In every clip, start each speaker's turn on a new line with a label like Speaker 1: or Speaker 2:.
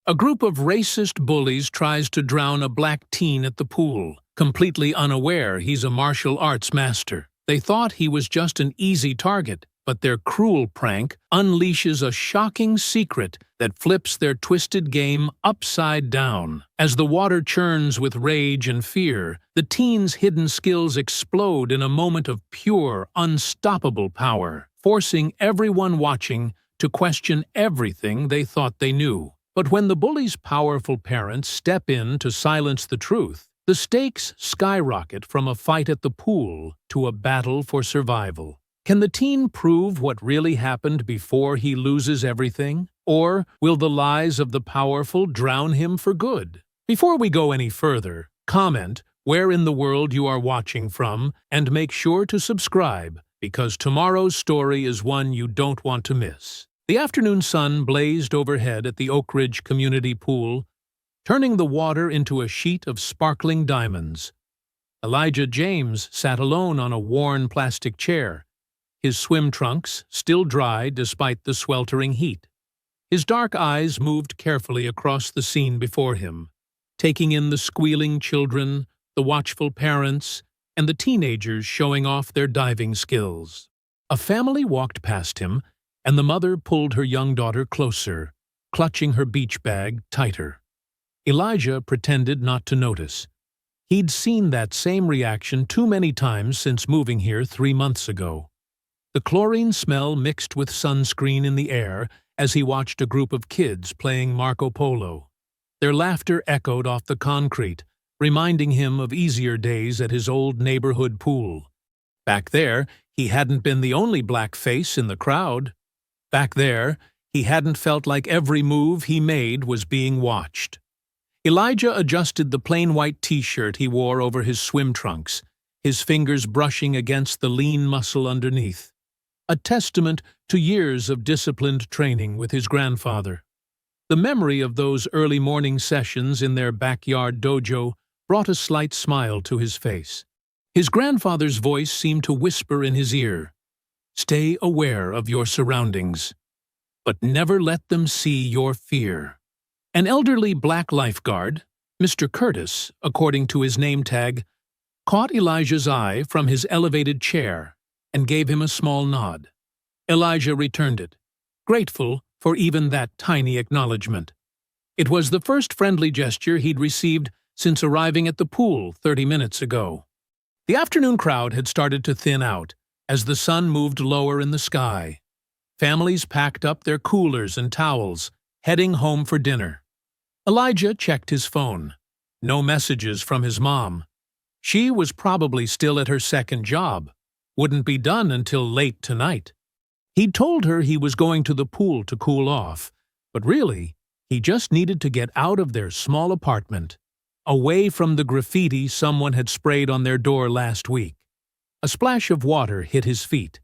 Speaker 1: A group of racist bullies tries to drown a black teen at the pool, completely unaware he's a martial arts master. They thought he was just an easy target, but their cruel prank unleashes a shocking secret that flips their twisted game upside down. As the water churns with rage and fear, the teen's hidden skills explode in a moment of pure, unstoppable power, forcing everyone watching to question everything they thought they knew. But when the bully's powerful parents step in to silence the truth, the stakes skyrocket from a fight at the pool to a battle for survival. Can the teen prove what really happened before he loses everything? Or will the lies of the powerful drown him for good? Before we go any further, comment where in the world you are watching from and make sure to subscribe, because tomorrow's story is one you don't want to miss. The afternoon sun blazed overhead at the Oak Ridge Community Pool, turning the water into a sheet of sparkling diamonds. Elijah James sat alone on a worn plastic chair, his swim trunks still dry despite the sweltering heat. His dark eyes moved carefully across the scene before him, taking in the squealing children, the watchful parents, and the teenagers showing off their diving skills. A family walked past him, and the mother pulled her young daughter closer, clutching her beach bag tighter. Elijah pretended not to notice. He'd seen that same reaction too many times since moving here 3 months ago. The chlorine smell mixed with sunscreen in the air as he watched a group of kids playing Marco Polo. Their laughter echoed off the concrete, reminding him of easier days at his old neighborhood pool. Back there, he hadn't been the only black face in the crowd. Back there, he hadn't felt like every move he made was being watched. Elijah adjusted the plain white t-shirt he wore over his swim trunks, his fingers brushing against the lean muscle underneath, a testament to years of disciplined training with his grandfather. The memory of those early morning sessions in their backyard dojo brought a slight smile to his face. His grandfather's voice seemed to whisper in his ear, "Stay aware of your surroundings, but never let them see your fear." An elderly black lifeguard, Mr. Curtis, according to his name tag, caught Elijah's eye from his elevated chair and gave him a small nod. Elijah returned it, grateful for even that tiny acknowledgement. It was the first friendly gesture he'd received since arriving at the pool 30 minutes ago. The afternoon crowd had started to thin out as the sun moved lower in the sky. Families packed up their coolers and towels, heading home for dinner. Elijah checked his phone. No messages from his mom. She was probably still at her second job. Wouldn't be done until late tonight. He'd told her he was going to the pool to cool off, but really, he just needed to get out of their small apartment, away from the graffiti someone had sprayed on their door last week. A splash of water hit his feet,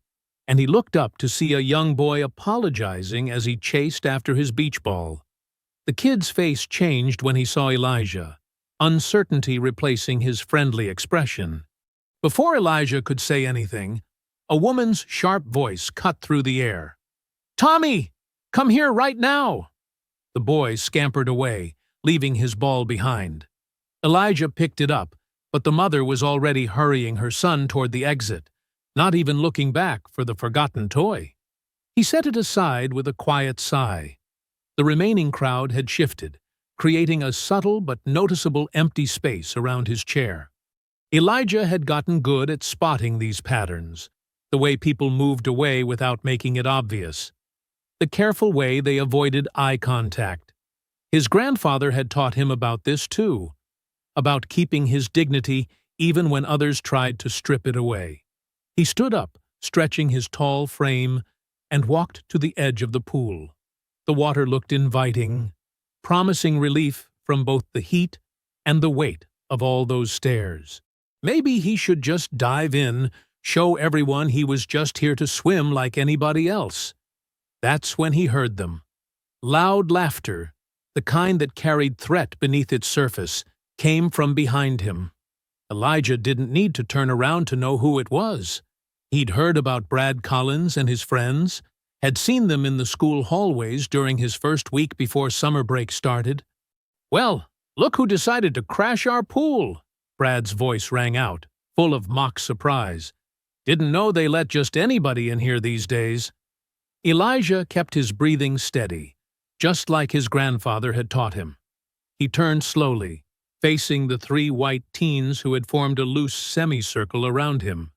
Speaker 1: and he looked up to see a young boy apologizing as he chased after his beach ball. The kid's face changed when he saw Elijah, uncertainty replacing his friendly expression. Before Elijah could say anything, a woman's sharp voice cut through the air. "Tommy, come here right now!" The boy scampered away, leaving his ball behind. Elijah picked it up, but the mother was already hurrying her son toward the exit, not even looking back for the forgotten toy. He set it aside with a quiet sigh. The remaining crowd had shifted, creating a subtle but noticeable empty space around his chair. Elijah had gotten good at spotting these patterns, the way people moved away without making it obvious, the careful way they avoided eye contact. His grandfather had taught him about this too, about keeping his dignity even when others tried to strip it away. He stood up, stretching his tall frame, and walked to the edge of the pool. The water looked inviting, promising relief from both the heat and the weight of all those stairs. Maybe he should just dive in, show everyone he was just here to swim like anybody else. That's when he heard them. Loud laughter, the kind that carried threat beneath its surface, came from behind him. Elijah didn't need to turn around to know who it was. He'd heard about Brad Collins and his friends, had seen them in the school hallways during his first week before summer break started. "Well, look who decided to crash our pool!" Brad's voice rang out, full of mock surprise. "Didn't know they let just anybody in here these days." Elijah kept his breathing steady, just like his grandfather had taught him. He turned slowly, facing the three white teens who had formed a loose semicircle around him.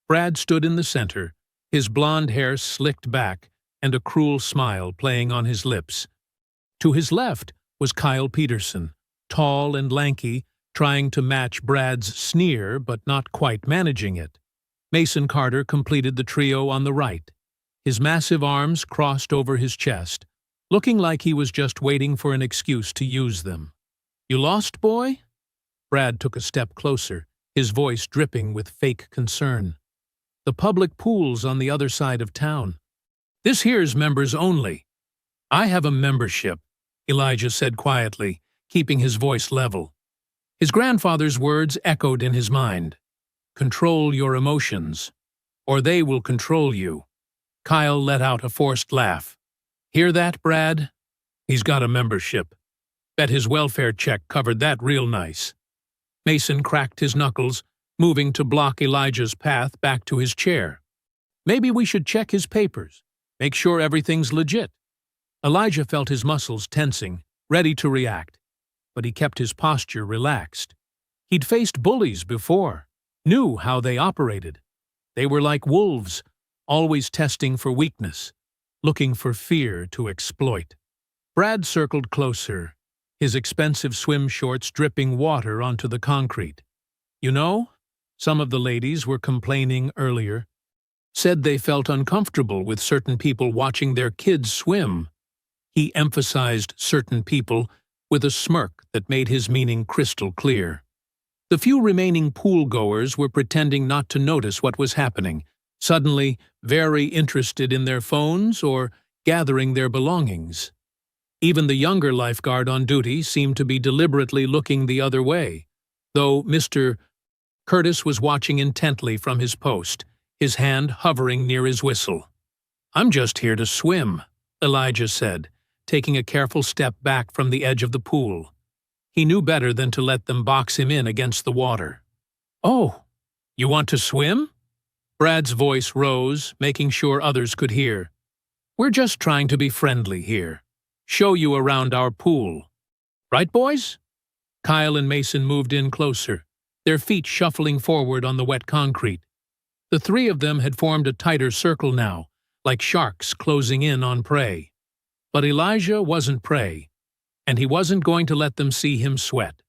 Speaker 1: Brad stood in the center, his blonde hair slicked back and a cruel smile playing on his lips. To his left was Kyle Peterson, tall and lanky, trying to match Brad's sneer but not quite managing it. Mason Carter completed the trio on the right, his massive arms crossed over his chest, looking like he was just waiting for an excuse to use them. "You lost, boy?" Brad took a step closer, his voice dripping with fake concern. "The public pool's on the other side of town. This here's members only." "I have a membership," Elijah said quietly, keeping his voice level. His grandfather's words echoed in his mind. "Control your emotions, or they will control you." Kyle let out a forced laugh. "Hear that, Brad? He's got a membership. Bet his welfare check covered that real nice." Mason cracked his knuckles, moving to block Elijah's path back to his chair. "Maybe we should check his papers, make sure everything's legit." Elijah felt his muscles tensing, ready to react, but he kept his posture relaxed. He'd faced bullies before, knew how they operated. They were like wolves, always testing for weakness, looking for fear to exploit. Brad circled closer, his expensive swim shorts dripping water onto the concrete. "You know, some of the ladies were complaining earlier. Said they felt uncomfortable with certain people watching their kids swim." He emphasized certain people with a smirk that made his meaning crystal clear. The few remaining pool-goers were pretending not to notice what was happening, suddenly very interested in their phones or gathering their belongings. Even the younger lifeguard on duty seemed to be deliberately looking the other way, though Mr. Curtis was watching intently from his post, his hand hovering near his whistle. "I'm just here to swim," Elijah said, taking a careful step back from the edge of the pool. He knew better than to let them box him in against the water. "Oh, you want to swim?" Brad's voice rose, making sure others could hear. "We're just trying to be friendly here. Show you around our pool. Right, boys?" Kyle and Mason moved in closer, their feet shuffling forward on the wet concrete. The three of them had formed a tighter circle now, like sharks closing in on prey. But Elijah wasn't prey, and he wasn't going to let them see him sweat.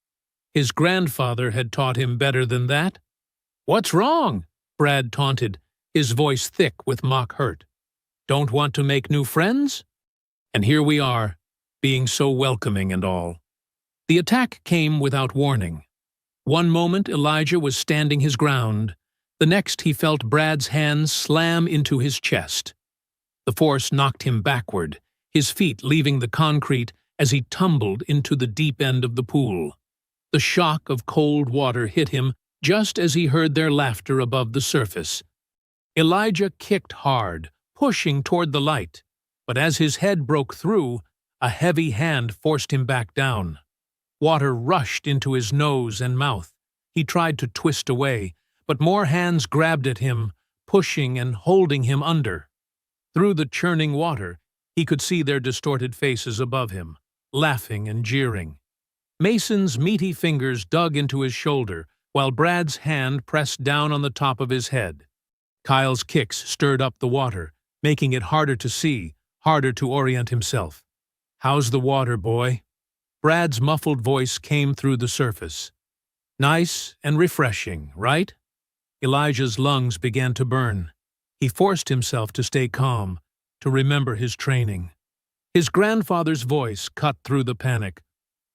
Speaker 1: His grandfather had taught him better than that. "What's wrong?" Brad taunted, his voice thick with mock hurt. "Don't want to make new friends? And here we are, being so welcoming and all." The attack came without warning. One moment Elijah was standing his ground, the next he felt Brad's hands slam into his chest. The force knocked him backward, his feet leaving the concrete as he tumbled into the deep end of the pool. The shock of cold water hit him just as he heard their laughter above the surface. Elijah kicked hard, pushing toward the light, but as his head broke through, a heavy hand forced him back down. Water rushed into his nose and mouth. He tried to twist away, but more hands grabbed at him, pushing and holding him under. Through the churning water, he could see their distorted faces above him, laughing and jeering. Mason's meaty fingers dug into his shoulder, while Brad's hand pressed down on the top of his head. Kyle's kicks stirred up the water, making it harder to see, harder to orient himself. "How's the water, boy?" Brad's muffled voice came through the surface. "Nice and refreshing, right?" Elijah's lungs began to burn. He forced himself to stay calm, to remember his training. His grandfather's voice cut through the panic.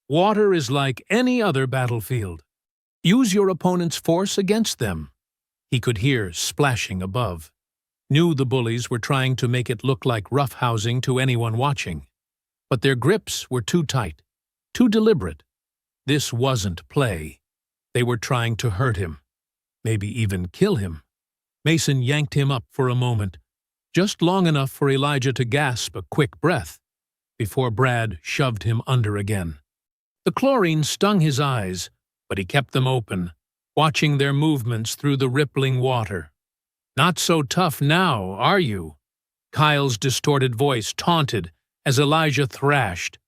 Speaker 1: "Water is like any other battlefield. Use your opponent's force against them." He could hear splashing above. Knew the bullies were trying to make it look like roughhousing to anyone watching. But their grips were too tight, too deliberate. This wasn't play. They were trying to hurt him, maybe even kill him. Mason yanked him up for a moment. just long enough for Elijah to gasp a quick breath before Brad shoved him under again. The chlorine stung his eyes, but he kept them open, watching their movements through the rippling water. "Not so tough now, are you?" Kyle's distorted voice taunted as Elijah thrashed,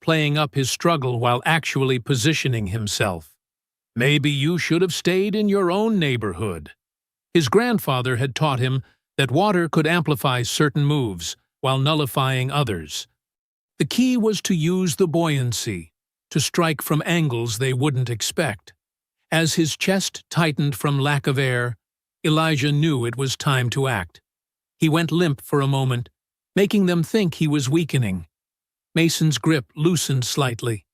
Speaker 1: playing up his struggle while actually positioning himself. "Maybe you should have stayed in your own neighborhood." His grandfather had taught him that water could amplify certain moves while nullifying others. The key was to use the buoyancy, to strike from angles they wouldn't expect. As his chest tightened from lack of air, Elijah knew it was time to act. He went limp for a moment, making them think he was weakening. Mason's grip loosened slightly.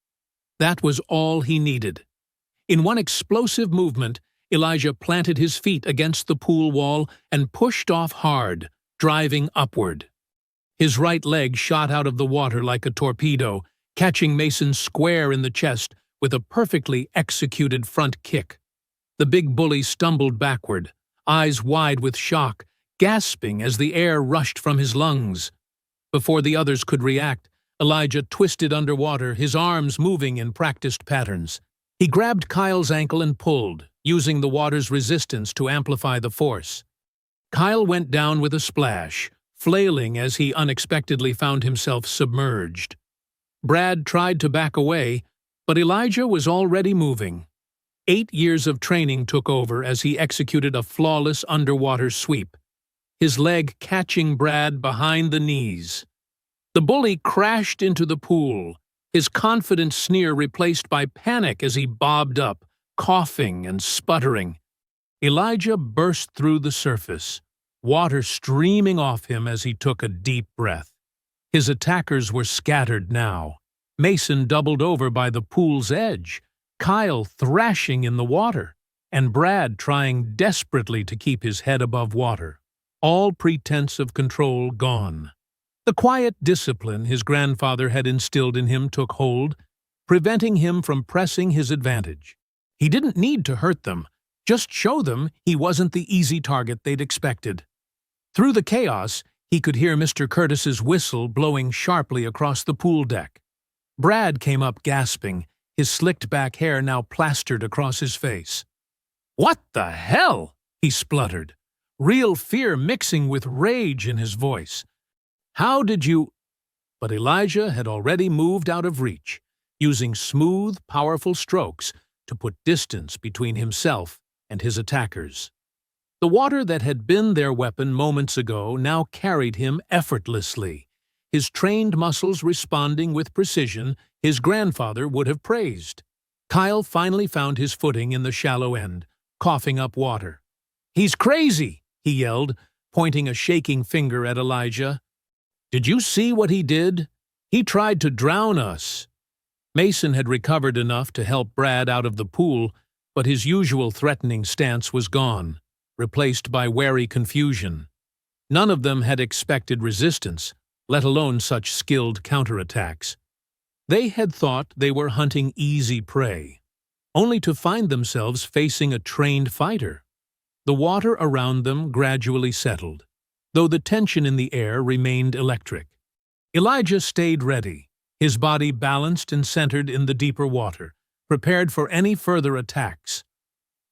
Speaker 1: That was all he needed. In one explosive movement, Elijah planted his feet against the pool wall and pushed off hard, driving upward. His right leg shot out of the water like a torpedo, catching Mason square in the chest with a perfectly executed front kick. The big bully stumbled backward, eyes wide with shock, gasping as the air rushed from his lungs. Before the others could react, Elijah twisted underwater, his arms moving in practiced patterns. He grabbed Kyle's ankle and pulled, using the water's resistance to amplify the force. Kyle went down with a splash, flailing as he unexpectedly found himself submerged. Brad tried to back away, but Elijah was already moving. 8 years of training took over as he executed a flawless underwater sweep, his leg catching Brad behind the knees. The bully crashed into the pool, his confident sneer replaced by panic as he bobbed up, coughing and sputtering. Elijah burst through the surface, water streaming off him as he took a deep breath. His attackers were scattered now. Mason doubled over by the pool's edge, Kyle thrashing in the water, and Brad trying desperately to keep his head above water. All pretense of control gone. The quiet discipline his grandfather had instilled in him took hold, preventing him from pressing his advantage. He didn't need to hurt them, just show them he wasn't the easy target they'd expected. Through the chaos, he could hear Mr. Curtis's whistle blowing sharply across the pool deck. Brad came up gasping, his slicked-back hair now plastered across his face. "What the hell?" he spluttered, real fear mixing with rage in his voice. "How did you—" But Elijah had already moved out of reach, using smooth, powerful strokes to put distance between himself and his attackers. The water that had been their weapon moments ago now carried him effortlessly, his trained muscles responding with precision his grandfather would have praised. Kyle finally found his footing in the shallow end, coughing up water. "He's crazy!" he yelled, pointing a shaking finger at Elijah. "Did you see what he did? He tried to drown us." Mason had recovered enough to help Brad out of the pool, but his usual threatening stance was gone, replaced by wary confusion. None of them had expected resistance, let alone such skilled counterattacks. They had thought they were hunting easy prey, only to find themselves facing a trained fighter. The water around them gradually settled, though the tension in the air remained electric. Elijah stayed ready, his body balanced and centered in the deeper water, prepared for any further attacks.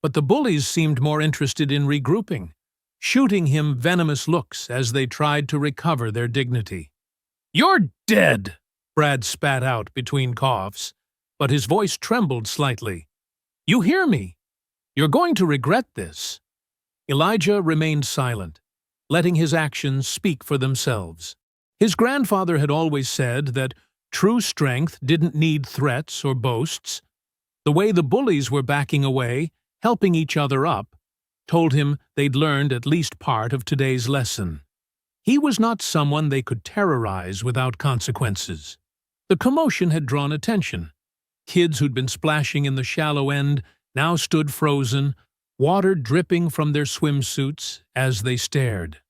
Speaker 1: But the bullies seemed more interested in regrouping, shooting him venomous looks as they tried to recover their dignity. "You're dead!" Brad spat out between coughs, but his voice trembled slightly. "You hear me? You're going to regret this." Elijah remained silent, letting his actions speak for themselves. His grandfather had always said that true strength didn't need threats or boasts. The way the bullies were backing away, helping each other up, told him they'd learned at least part of today's lesson. He was not someone they could terrorize without consequences. The commotion had drawn attention. Kids who'd been splashing in the shallow end now stood frozen, water dripping from their swimsuits as they stared.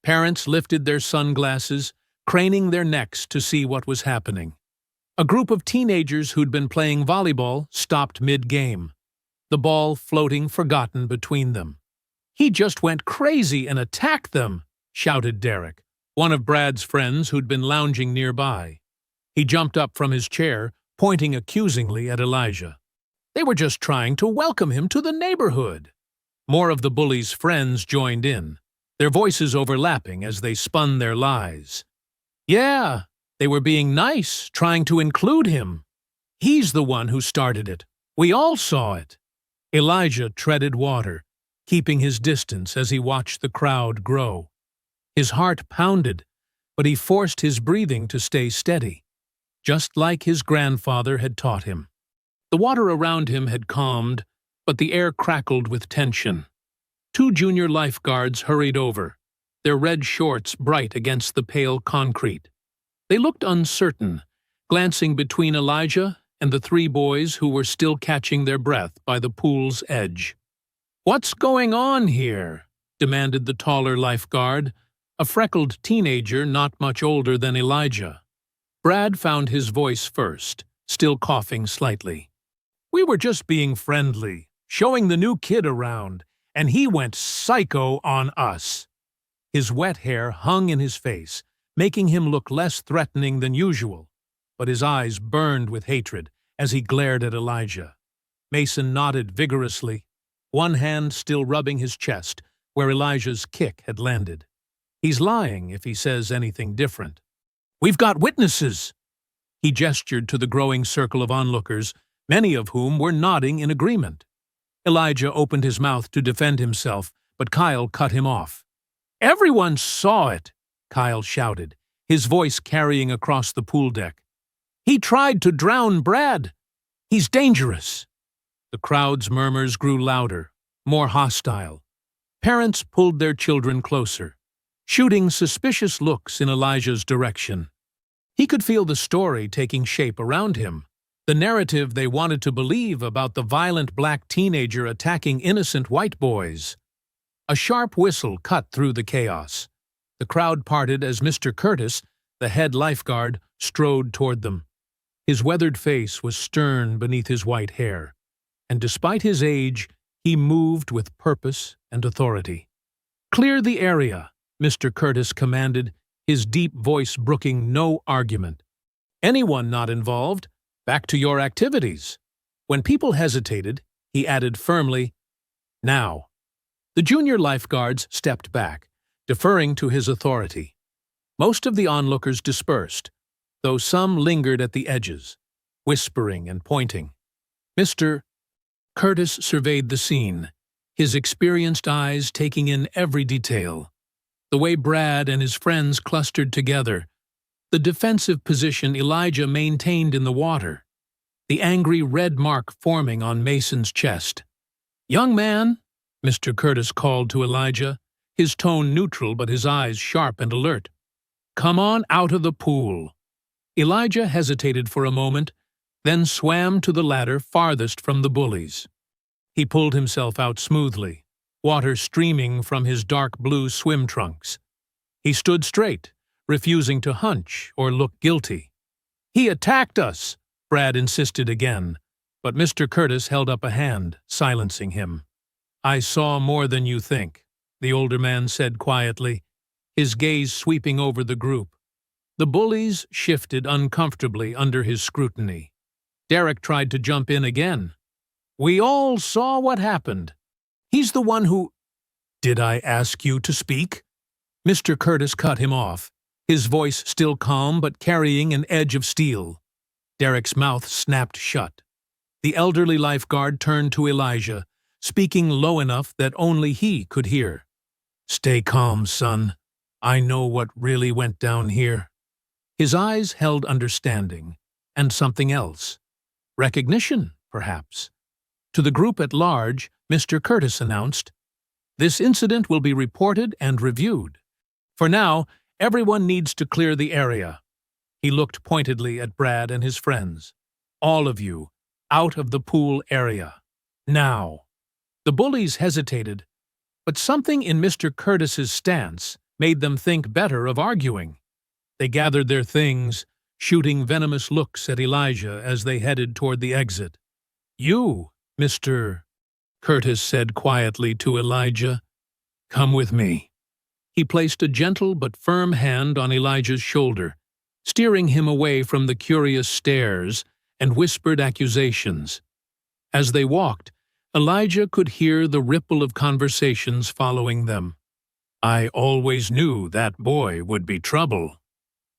Speaker 1: Parents lifted their sunglasses, craning their necks to see what was happening. A group of teenagers who'd been playing volleyball stopped mid-game, the ball floating forgotten between them. "He just went crazy and attacked them," shouted Derek, one of Brad's friends who'd been lounging nearby. He jumped up from his chair, pointing accusingly at Elijah. They were just trying to welcome him to the neighborhood. More of the bullies' friends joined in, their voices overlapping as they spun their lies. Yeah, they were being nice, trying to include him. He's the one who started it. We all saw it. Elijah treaded water, keeping his distance as he watched the crowd grow. His heart pounded, but he forced his breathing to stay steady, just like his grandfather had taught him. The water around him had calmed, but the air crackled with tension. 2 junior lifeguards hurried over, their red shorts bright against the pale concrete. They looked uncertain, glancing between Elijah and the 3 boys who were still catching their breath by the pool's edge. "What's going on here?" demanded the taller lifeguard, a freckled teenager not much older than Elijah. Brad found his voice first, still coughing slightly. "We were just being friendly, showing the new kid around, and he went psycho on us." His wet hair hung in his face, making him look less threatening than usual, but his eyes burned with hatred as he glared at Elijah. Mason nodded vigorously, one hand still rubbing his chest where Elijah's kick had landed. He's lying if he says anything different. "We've got witnesses!" He gestured to the growing circle of onlookers, many of whom were nodding in agreement. Elijah opened his mouth to defend himself, but Kyle cut him off. "Everyone saw it!" Kyle shouted, his voice carrying across the pool deck. "He tried to drown Brad! He's dangerous!" The crowd's murmurs grew louder, more hostile. Parents pulled their children closer, shooting suspicious looks in Elijah's direction. He could feel the story taking shape around him, the narrative they wanted to believe about the violent black teenager attacking innocent white boys. A sharp whistle cut through the chaos. The crowd parted as Mr. Curtis, the head lifeguard, strode toward them. His weathered face was stern beneath his white hair, and despite his age, he moved with purpose and authority. "Clear the area," Mr. Curtis commanded, his deep voice brooking no argument. "Anyone not involved, back to your activities." When people hesitated, he added firmly, "Now." The junior lifeguards stepped back, deferring to his authority. Most of the onlookers dispersed, though some lingered at the edges, whispering and pointing. Mr. Curtis surveyed the scene, his experienced eyes taking in every detail. The way Brad and his friends clustered together, the defensive position Elijah maintained in the water, the angry red mark forming on Mason's chest. "Young man," Mr. Curtis called to Elijah, his tone neutral but his eyes sharp and alert. "Come on out of the pool." Elijah hesitated for a moment, then swam to the ladder farthest from the bullies. He pulled himself out smoothly, water streaming from his dark blue swim trunks. He stood straight, refusing to hunch or look guilty. "He attacked us," Brad insisted again, but Mr. Curtis held up a hand, silencing him. "I saw more than you think," the older man said quietly, his gaze sweeping over the group. The bullies shifted uncomfortably under his scrutiny. Derek tried to jump in again. "We all saw what happened. He's the one who—" "Did I ask you to speak?" Mr. Curtis cut him off, his voice still calm but carrying an edge of steel. Derek's mouth snapped shut. The elderly lifeguard turned to Elijah, speaking low enough that only he could hear. "Stay calm, son. I know what really went down here." His eyes held understanding, and something else. Recognition, perhaps. To the group at large, Mr. Curtis announced, "This incident will be reported and reviewed. For now, everyone needs to clear the area." He looked pointedly at Brad and his friends. "All of you, out of the pool area. Now." The bullies hesitated, but something in Mr. Curtis's stance made them think better of arguing. They gathered their things, shooting venomous looks at Elijah as they headed toward the exit. "You, Mr. Curtis said quietly to Elijah, "Come with me." He placed a gentle but firm hand on Elijah's shoulder, steering him away from the curious stares and whispered accusations. As they walked, Elijah could hear the ripple of conversations following them. "I always knew that boy would be trouble.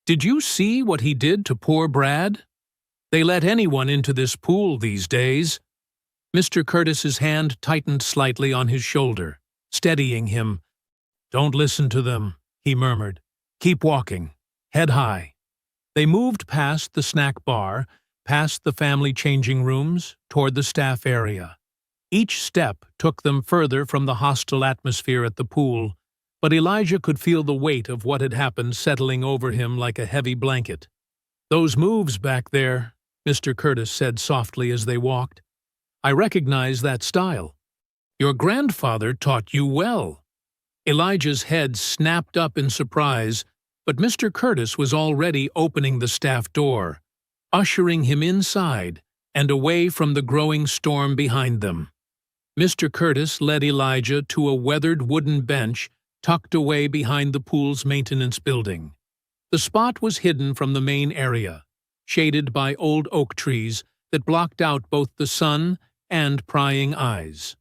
Speaker 1: Did you see what he did to poor Brad? They let anyone into this pool these days." Mr. Curtis's hand tightened slightly on his shoulder, steadying him. "Don't listen to them," he murmured. "Keep walking. Head high." They moved past the snack bar, past the family changing rooms, toward the staff area. Each step took them further from the hostile atmosphere at the pool, but Elijah could feel the weight of what had happened settling over him like a heavy blanket. "Those moves back there," Mr. Curtis said softly as they walked. "I recognize that style. Your grandfather taught you well." Elijah's head snapped up in surprise, but Mr. Curtis was already opening the staff door, ushering him inside and away from the growing storm behind them. Mr. Curtis led Elijah to a weathered wooden bench tucked away behind the pool's maintenance building. The spot was hidden from the main area, shaded by old oak trees that blocked out both the sun and prying eyes.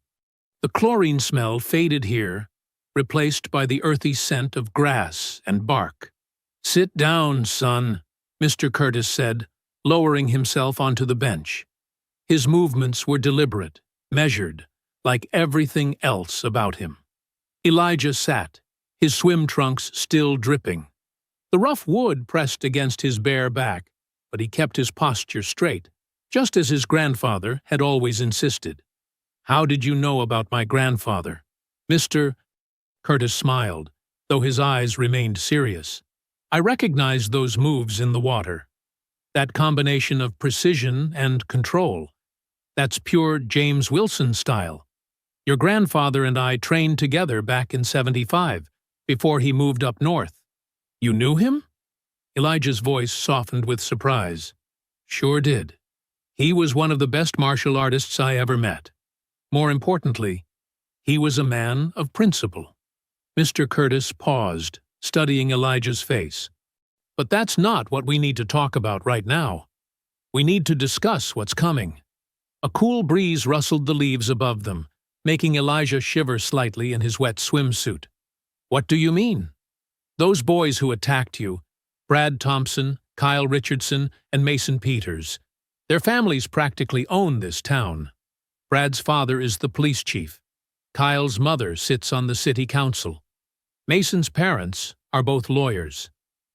Speaker 1: The chlorine smell faded here, replaced by the earthy scent of grass and bark. "Sit down, son," Mr. Curtis said, lowering himself onto the bench. His movements were deliberate, measured, like everything else about him. Elijah sat, his swim trunks still dripping. The rough wood pressed against his bare back, but he kept his posture straight, just as his grandfather had always insisted. "How did you know about my grandfather?" Mr. Curtis smiled, though his eyes remained serious. "I recognized those moves in the water. That combination of precision and control. That's pure James Wilson style. Your grandfather and I trained together back in '75, before he moved up north." "You knew him?" Elijah's voice softened with surprise. "Sure did. He was one of the best martial artists I ever met. More importantly, he was a man of principle." Mr. Curtis paused, studying Elijah's face. "But that's not what we need to talk about right now. We need to discuss what's coming." A cool breeze rustled the leaves above them, making Elijah shiver slightly in his wet swimsuit. "What do you mean?" "Those boys who attacked you, Brad Thompson, Kyle Richardson, and Mason Peters. Their families practically own this town. Brad's father is the police chief. Kyle's mother sits on the city council. Mason's parents are both lawyers.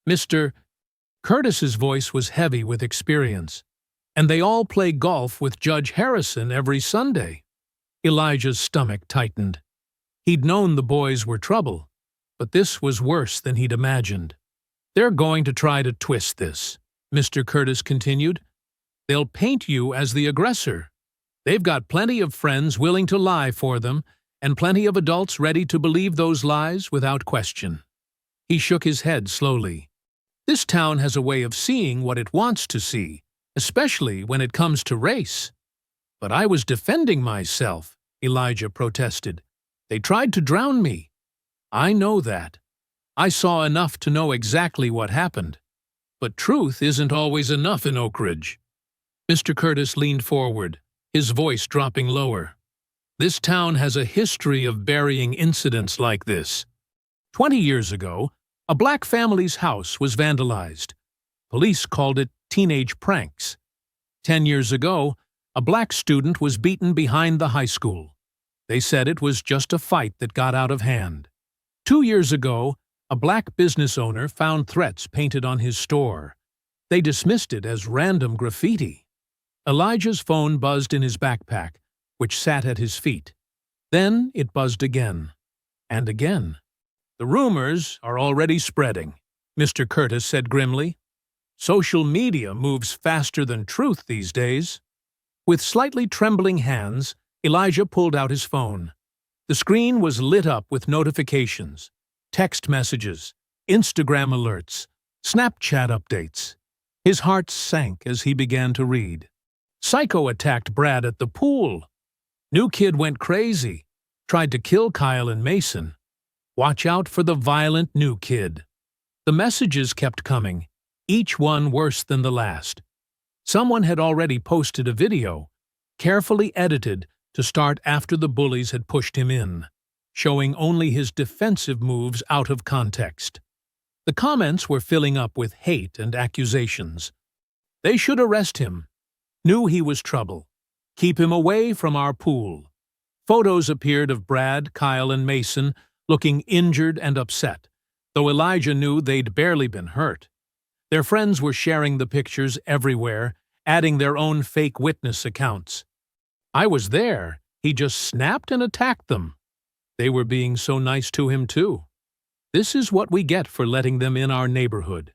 Speaker 1: Mr. Curtis's voice was heavy with experience. And they all play golf with Judge Harrison every Sunday." Elijah's stomach tightened. He'd known the boys were trouble, but this was worse than he'd imagined. "They're going to try to twist this," Mr. Curtis continued. "They'll paint you as the aggressor. They've got plenty of friends willing to lie for them, and plenty of adults ready to believe those lies without question." He shook his head slowly. "This town has a way of seeing what it wants to see, especially when it comes to race." "But I was defending myself," Elijah protested. "They tried to drown me." "I know that. I saw enough to know exactly what happened. But truth isn't always enough in Oak Ridge." Mr. Curtis leaned forward, his voice dropping lower. "This town has a history of burying incidents like this. 20 years ago, a black family's house was vandalized. Police called it teenage pranks. 10 years ago, a black student was beaten behind the high school. They said it was just a fight that got out of hand. 2 years ago, a black business owner found threats painted on his store. They dismissed it as random graffiti." Elijah's phone buzzed in his backpack, which sat at his feet. Then it buzzed again. And again. "The rumors are already spreading," Mr. Curtis said grimly. "Social media moves faster than truth these days." With slightly trembling hands, Elijah pulled out his phone. The screen was lit up with notifications, text messages, Instagram alerts, Snapchat updates. His heart sank as he began to read. "Psycho attacked Brad at the pool. New kid went crazy, tried to kill Kyle and Mason. Watch out for the violent new kid. The messages kept coming, each one worse than the last. Someone had already posted a video, carefully edited to start after the bullies had pushed him in, showing only his defensive moves out of context. The comments were filling up with hate and accusations. They should arrest him. Knew he was trouble. Keep him away from our pool. Photos appeared of Brad, Kyle, and Mason looking injured and upset, though Elijah knew they'd barely been hurt. Their friends were sharing the pictures everywhere, adding their own fake witness accounts. I was there. He just snapped and attacked them. They were being so nice to him, too. This is what we get for letting them in our neighborhood.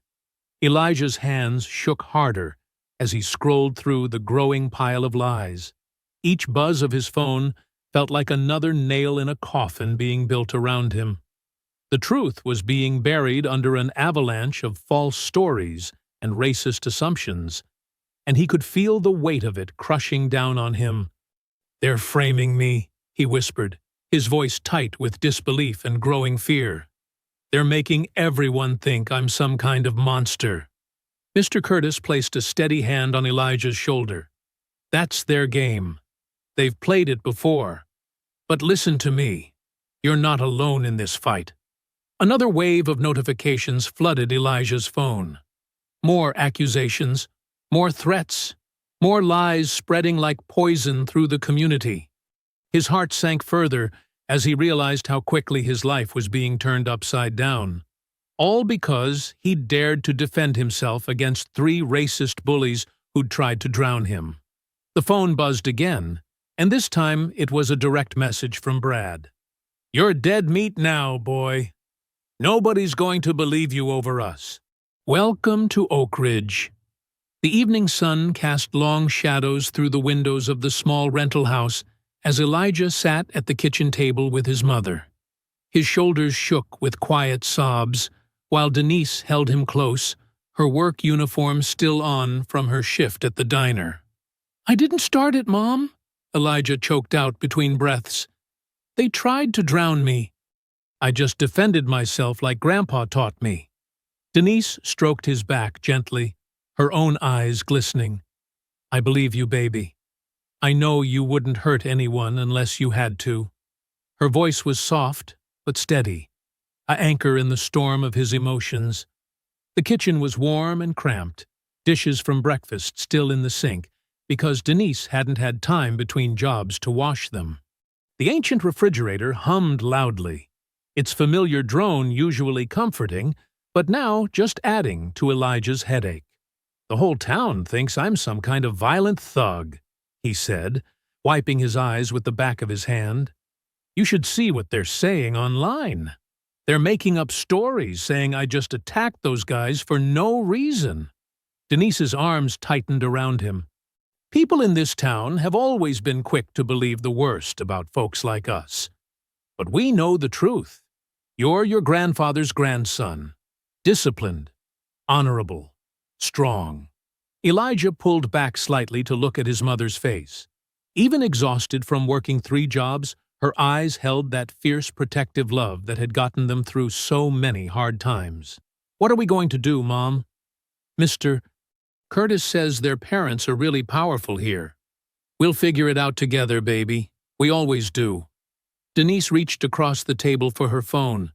Speaker 1: Elijah's hands shook harder as he scrolled through the growing pile of lies. Each buzz of his phone felt like another nail in a coffin being built around him. The truth was being buried under an avalanche of false stories and racist assumptions, and he could feel the weight of it crushing down on him. "They're framing me," he whispered, his voice tight with disbelief and growing fear. "They're making everyone think I'm some kind of monster." Mr. Curtis placed a steady hand on Elijah's shoulder. "That's their game. They've played it before. But listen to me. You're not alone in this fight." Another wave of notifications flooded Elijah's phone. More accusations, more threats, more lies spreading like poison through the community. His heart sank further as he realized how quickly his life was being turned upside down. All because he'd dared to defend himself against 3 racist bullies who'd tried to drown him. The phone buzzed again, and this time it was a direct message from Brad. "You're dead meat now, boy. Nobody's going to believe you over us. Welcome to Oak Ridge." The evening sun cast long shadows through the windows of the small rental house as Elijah sat at the kitchen table with his mother. His shoulders shook with quiet sobs, while Denise held him close, her work uniform still on from her shift at the diner. "I didn't start it, Mom," Elijah choked out between breaths. "They tried to drown me. I just defended myself like Grandpa taught me." Denise stroked his back gently, her own eyes glistening. "I believe you, baby. I know you wouldn't hurt anyone unless you had to." Her voice was soft, but steady, an anchor in the storm of his emotions. The kitchen was warm and cramped, dishes from breakfast still in the sink, because Denise hadn't had time between jobs to wash them. The ancient refrigerator hummed loudly, its familiar drone usually comforting, but now just adding to Elijah's headache. "The whole town thinks I'm some kind of violent thug," he said, wiping his eyes with the back of his hand. "You should see what they're saying online. They're making up stories saying I just attacked those guys for no reason." Denise's arms tightened around him. "People in this town have always been quick to believe the worst about folks like us. But we know the truth. You're your grandfather's grandson. Disciplined, honorable, strong." Elijah pulled back slightly to look at his mother's face. Even exhausted from working 3 jobs, her eyes held that fierce protective love that had gotten them through so many hard times. "What are we going to do, Mom?" "Mr. Curtis says their parents are really powerful here. We'll figure it out together, baby. We always do." Denise reached across the table for her phone.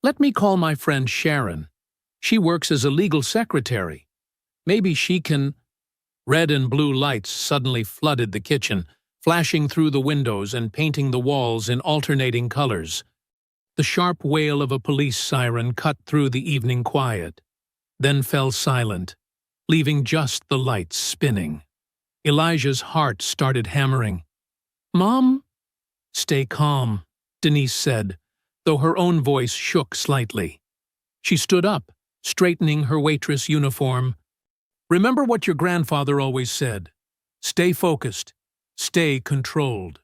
Speaker 1: "Let me call my friend Sharon. She works as a legal secretary. Maybe she can—" Red and blue lights suddenly flooded the kitchen, flashing through the windows and painting the walls in alternating colors. The sharp wail of a police siren cut through the evening quiet, then fell silent, leaving just the lights spinning. Elijah's heart started hammering. "Mom?" "Stay calm," Denise said, though her own voice shook slightly. She stood up, straightening her waitress uniform. "Remember what your grandfather always said. Stay focused. Stay controlled."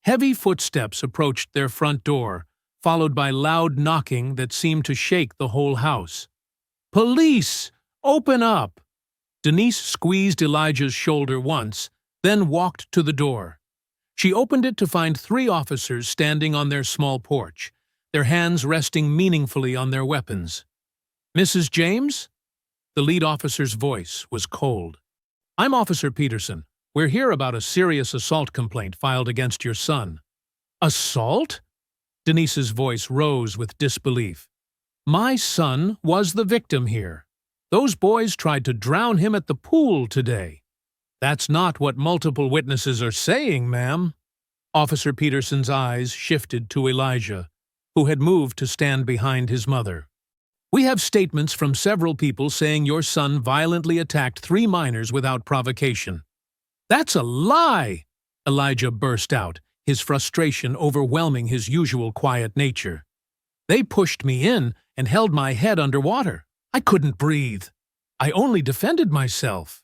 Speaker 1: Heavy footsteps approached their front door, followed by loud knocking that seemed to shake the whole house. "Police! Open up!" Denise squeezed Elijah's shoulder once, then walked to the door. She opened it to find 3 officers standing on their small porch, their hands resting meaningfully on their weapons. "Mrs. James?" The lead officer's voice was cold. "I'm Officer Peterson. We're here about a serious assault complaint filed against your son." "Assault?" Denise's voice rose with disbelief. "My son was the victim here. Those boys tried to drown him at the pool today." "That's not what multiple witnesses are saying, ma'am." Officer Peterson's eyes shifted to Elijah, who had moved to stand behind his mother. "We have statements from several people saying your son violently attacked 3 minors without provocation." "That's a lie!" Elijah burst out, his frustration overwhelming his usual quiet nature. "They pushed me in and held my head underwater. I couldn't breathe. I only defended myself."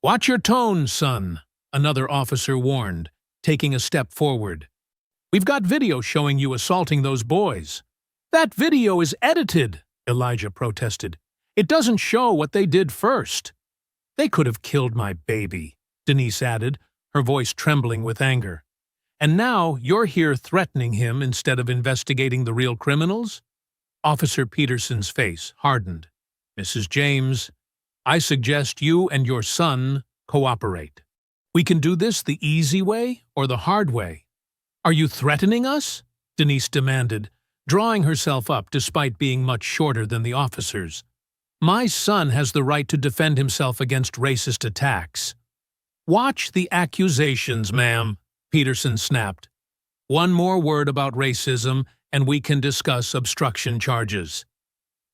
Speaker 1: "Watch your tone, son," another officer warned, taking a step forward. "We've got video showing you assaulting those boys." "That video is edited," Elijah protested. "It doesn't show what they did first." "They could have killed my baby," Denise added, her voice trembling with anger. "And now you're here threatening him instead of investigating the real criminals?" Officer Peterson's face hardened. "Mrs. James, I suggest you and your son cooperate. We can do this the easy way or the hard way." "Are you threatening us?" Denise demanded, drawing herself up despite being much shorter than the officers. "My son has the right to defend himself against racist attacks." "Watch the accusations, ma'am," Peterson snapped. "One more word about racism, and we can discuss obstruction charges."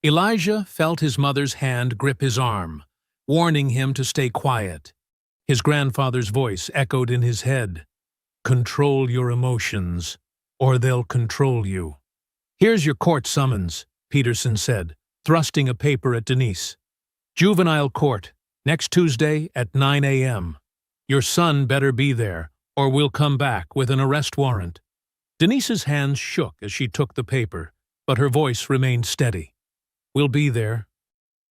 Speaker 1: Elijah felt his mother's hand grip his arm, warning him to stay quiet. His grandfather's voice echoed in his head. "Control your emotions, or they'll control you." "Here's your court summons," Peterson said, thrusting a paper at Denise. "Juvenile court, next Tuesday at 9 a.m. Your son better be there, or we'll come back with an arrest warrant." Denise's hands shook as she took the paper, but her voice remained steady. "We'll be there.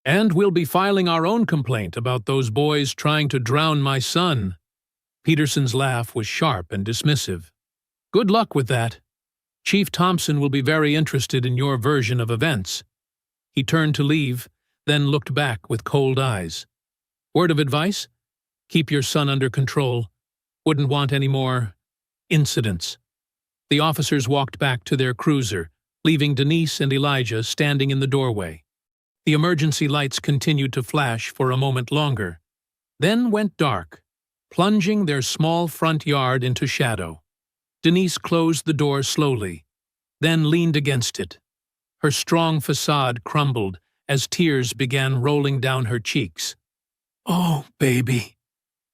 Speaker 1: And we'll be filing our own complaint about those boys trying to drown my son." Peterson's laugh was sharp and dismissive. "Good luck with that. Chief Thompson will be very interested in your version of events." He turned to leave, then looked back with cold eyes. "Word of advice? Keep your son under control. Wouldn't want any more incidents." The officers walked back to their cruiser, leaving Denise and Elijah standing in the doorway. The emergency lights continued to flash for a moment longer, then went dark, plunging their small front yard into shadow. Denise closed the door slowly, then leaned against it. Her strong facade crumbled as tears began rolling down her cheeks. "Oh, baby."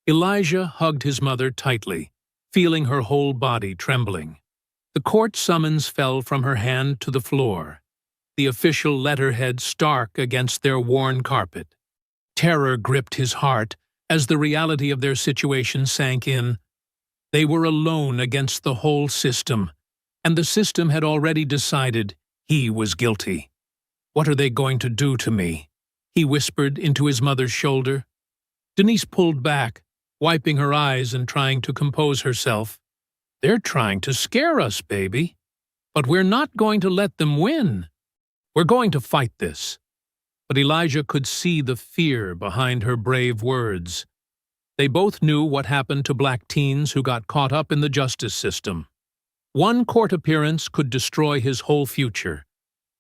Speaker 1: Elijah hugged his mother tightly, feeling her whole body trembling. The court summons fell from her hand to the floor, the official letterhead stark against their worn carpet. Terror gripped his heart as the reality of their situation sank in. They were alone against the whole system, and the system had already decided he was guilty. "What are they going to do to me?" he whispered into his mother's shoulder. Denise pulled back, wiping her eyes and trying to compose herself. "They're trying to scare us, baby. But we're not going to let them win. We're going to fight this." But Elijah could see the fear behind her brave words. They both knew what happened to black teens who got caught up in the justice system. One court appearance could destroy his whole future,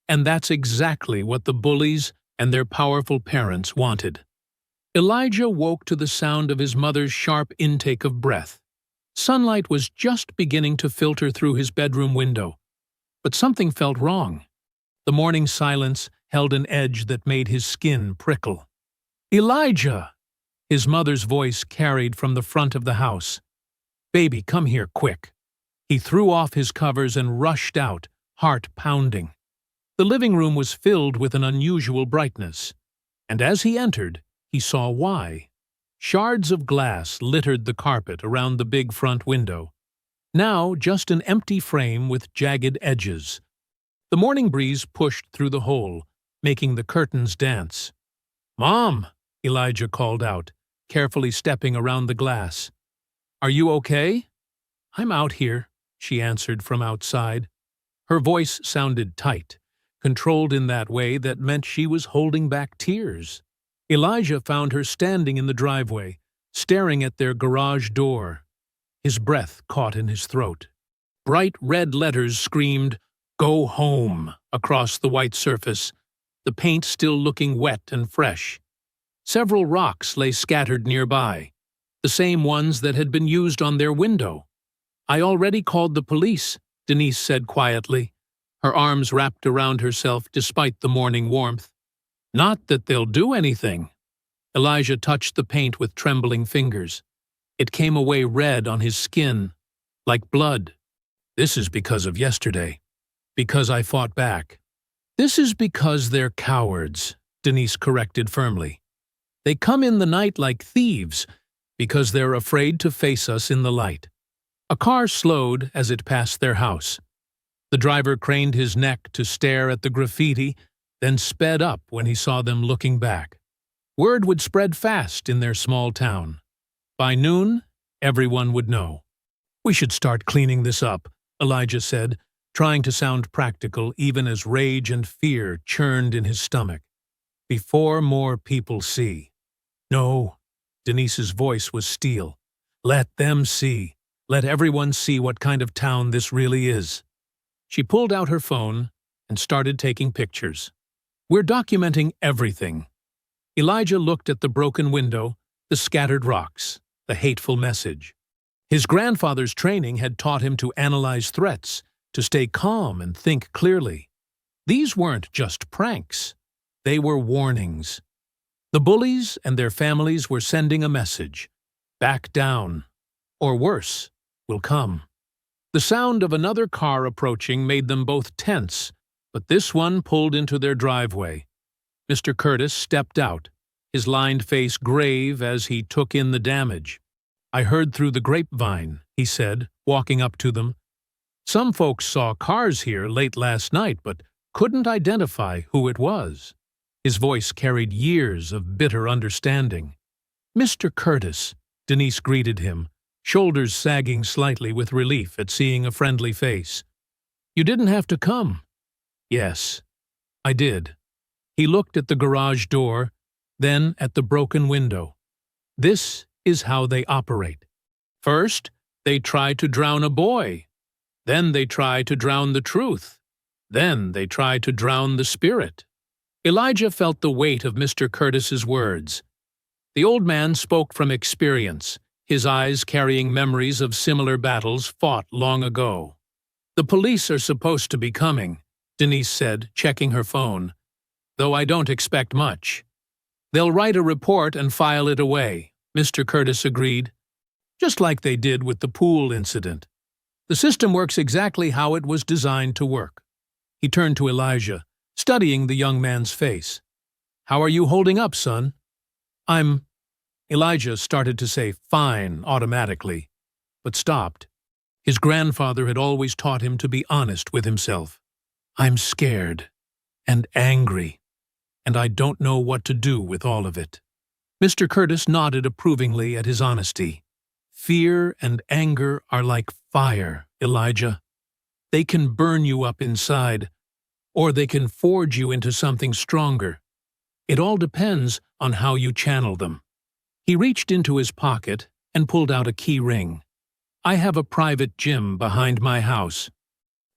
Speaker 1: and that's exactly what the bullies and their powerful parents wanted. Elijah woke to the sound of his mother's sharp intake of breath. Sunlight was just beginning to filter through his bedroom window, but something felt wrong. The morning silence held an edge that made his skin prickle. "Elijah!" His mother's voice carried from the front of the house. "Baby, come here, quick." He threw off his covers and rushed out, heart pounding. The living room was filled with an unusual brightness, and as he entered, he saw why. Shards of glass littered the carpet around the big front window. Now just an empty frame with jagged edges. The morning breeze pushed through the hole, making the curtains dance. "Mom!" Elijah called out, carefully stepping around the glass. "Are you okay?" "I'm out here," she answered from outside. Her voice sounded tight, controlled in that way that meant she was holding back tears. Elijah found her standing in the driveway, staring at their garage door. His breath caught in his throat. Bright red letters screamed, "Go home," across the white surface, the paint still looking wet and fresh. Several rocks lay scattered nearby, the same ones that had been used on their window. "I already called the police," Denise said quietly, her arms wrapped around herself despite the morning warmth. "Not that they'll do anything." Elijah touched the paint with trembling fingers. It came away red on his skin, like blood. "This is because of yesterday. Because I fought back." "This is because they're cowards," Denise corrected firmly. "They come in the night like thieves, because they're afraid to face us in the light." A car slowed as it passed their house. The driver craned his neck to stare at the graffiti, then sped up when he saw them looking back. Word would spread fast in their small town. By noon, everyone would know. "We should start cleaning this up," Elijah said, trying to sound practical even as rage and fear churned in his stomach. "Before more people see." "No," Denise's voice was steel. "Let them see. Let everyone see what kind of town this really is." She pulled out her phone and started taking pictures. "We're documenting everything." Elijah looked at the broken window, the scattered rocks, the hateful message. His grandfather's training had taught him to analyze threats, to stay calm and think clearly. These weren't just pranks. They were warnings. The bullies and their families were sending a message. Back down, or worse, will come. The sound of another car approaching made them both tense, but this one pulled into their driveway. Mr. Curtis stepped out, his lined face grave as he took in the damage. "I heard through the grapevine," he said, walking up to them. "Some folks saw cars here late last night, but couldn't identify who it was." His voice carried years of bitter understanding. "Mr. Curtis," Denise greeted him, shoulders sagging slightly with relief at seeing a friendly face. "You didn't have to come." "Yes, I did." He looked at the garage door, then at the broken window. "This is how they operate. First, they try to drown a boy. Then they try to drown the truth. Then they try to drown the spirit." Elijah felt the weight of Mr. Curtis's words. The old man spoke from experience, his eyes carrying memories of similar battles fought long ago. "The police are supposed to be coming," Denise said, checking her phone, "though I don't expect much." "They'll write a report and file it away," Mr. Curtis agreed, "just like they did with the pool incident. The system works exactly how it was designed to work." He turned to Elijah, studying the young man's face. "How are you holding up, son?" Elijah started to say "fine" automatically, but stopped. His grandfather had always taught him to be honest with himself. "I'm scared and angry, and I don't know what to do with all of it." Mr. Curtis nodded approvingly at his honesty. "Fear and anger are like fire, Elijah. They can burn you up inside, or they can forge you into something stronger. It all depends on how you channel them." He reached into his pocket and pulled out a key ring. "I have a private gym behind my house.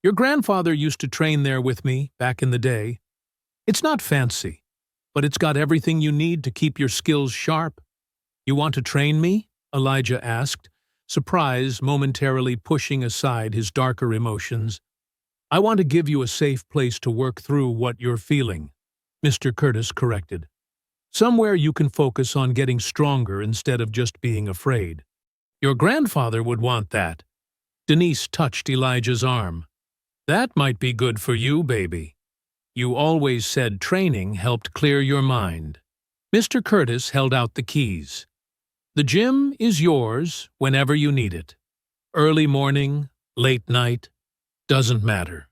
Speaker 1: Your grandfather used to train there with me back in the day. It's not fancy, but it's got everything you need to keep your skills sharp." "You want to train me?" Elijah asked, surprise momentarily pushing aside his darker emotions. "I want to give you a safe place to work through what you're feeling," Mr. Curtis corrected. "Somewhere you can focus on getting stronger instead of just being afraid." "Your grandfather would want that." Denise touched Elijah's arm. "That might be good for you, baby. You always said training helped clear your mind." Mr. Curtis held out the keys. "The gym is yours whenever you need it. Early morning, late night, doesn't matter.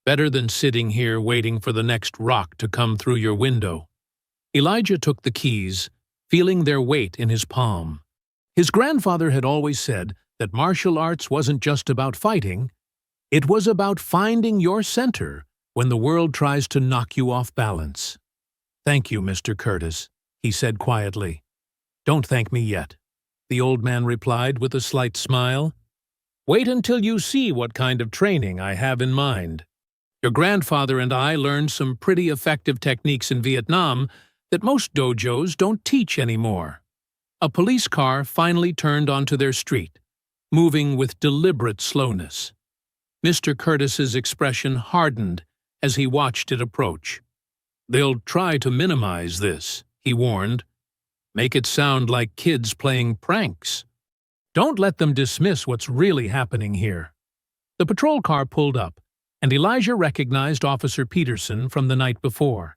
Speaker 1: Better than sitting here waiting for the next rock to come through your window." Elijah took the keys, feeling their weight in his palm. His grandfather had always said that martial arts wasn't just about fighting, It was about finding your center when the world tries to knock you off balance. "Thank you, Mr. Curtis," he said quietly. "Don't thank me yet," the old man replied with a slight smile. "Wait until you see what kind of training I have in mind. Your grandfather and I learned some pretty effective techniques in Vietnam that most dojos don't teach anymore." A police car finally turned onto their street, moving with deliberate slowness. Mr. Curtis's expression hardened as he watched it approach. "They'll try to minimize this," he warned. "Make it sound like kids playing pranks. Don't let them dismiss what's really happening here." The patrol car pulled up, and Elijah recognized Officer Peterson from the night before.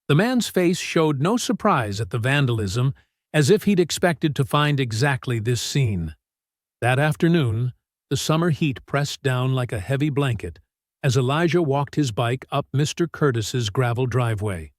Speaker 1: The man's face showed no surprise at the vandalism, as if he'd expected to find exactly this scene. That afternoon, the summer heat pressed down like a heavy blanket as Elijah walked his bike up Mr. Curtis's gravel driveway.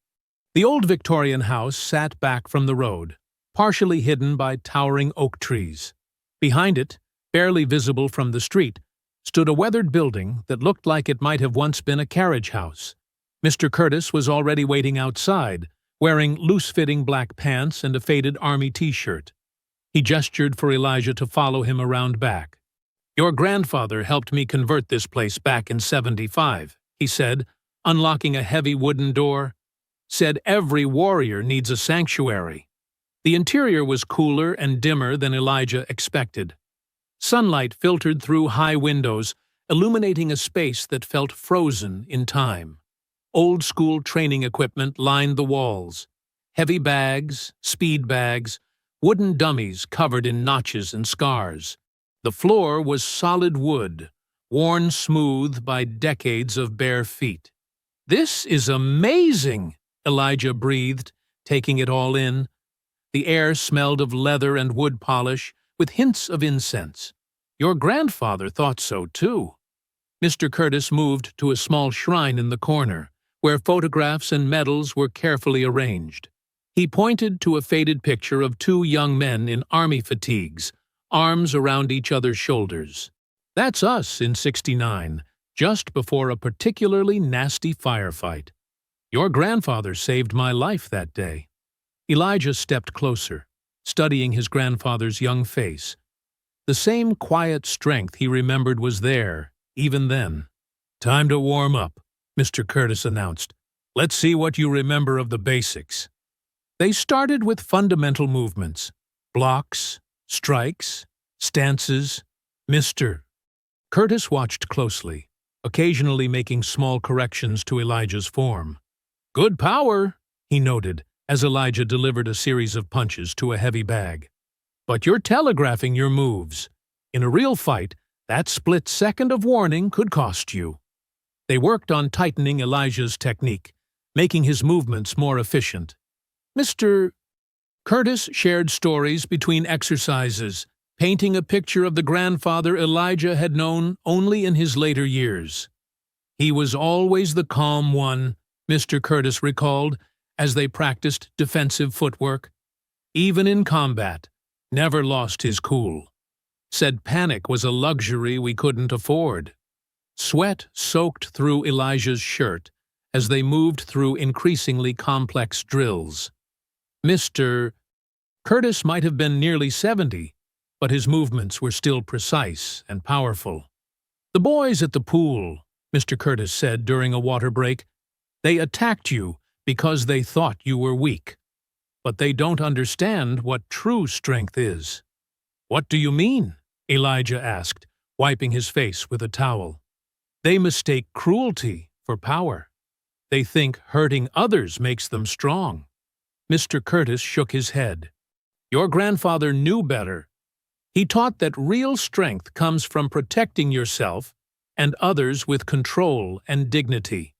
Speaker 1: The old Victorian house sat back from the road, partially hidden by towering oak trees. Behind it, barely visible from the street, stood a weathered building that looked like it might have once been a carriage house. Mr. Curtis was already waiting outside, wearing loose-fitting black pants and a faded army t-shirt. He gestured for Elijah to follow him around back. "Your grandfather helped me convert this place back in '75, he said, unlocking a heavy wooden door. "Said every warrior needs a sanctuary." The interior was cooler and dimmer than Elijah expected. Sunlight filtered through high windows, illuminating a space that felt frozen in time. Old-school training equipment lined the walls. Heavy bags, speed bags, wooden dummies covered in notches and scars. The floor was solid wood, worn smooth by decades of bare feet. "This is amazing," Elijah breathed, taking it all in. The air smelled of leather and wood polish, with hints of incense. "Your grandfather thought so, too." Mr. Curtis moved to a small shrine in the corner, where photographs and medals were carefully arranged. He pointed to a faded picture of two young men in army fatigues, arms around each other's shoulders. "That's us in '69, just before a particularly nasty firefight. Your grandfather saved my life that day." Elijah stepped closer, studying his grandfather's young face. The same quiet strength he remembered was there, even then. "Time to warm up," Mr. Curtis announced. "Let's see what you remember of the basics." They started with fundamental movements: blocks, strikes, stances. Mr. Curtis watched closely, occasionally making small corrections to Elijah's form. "Good power," he noted, as Elijah delivered a series of punches to a heavy bag. "But you're telegraphing your moves. In a real fight, that split second of warning could cost you." They worked on tightening Elijah's technique, making his movements more efficient. Mr. Curtis shared stories between exercises, painting a picture of the grandfather Elijah had known only in his later years. "He was always the calm one," Mr. Curtis recalled, as they practiced defensive footwork. "Even in combat, never lost his cool. Said panic was a luxury we couldn't afford." Sweat soaked through Elijah's shirt as they moved through increasingly complex drills. Mr. Curtis might have been nearly 70, but his movements were still precise and powerful. "The boys at the pool," Mr. Curtis said during a water break, "they attacked you because they thought you were weak. But they don't understand what true strength is." "What do you mean?" Elijah asked, wiping his face with a towel. "They mistake cruelty for power. They think hurting others makes them strong." Mr. Curtis shook his head. "Your grandfather knew better. He taught that real strength comes from protecting yourself and others with control and dignity."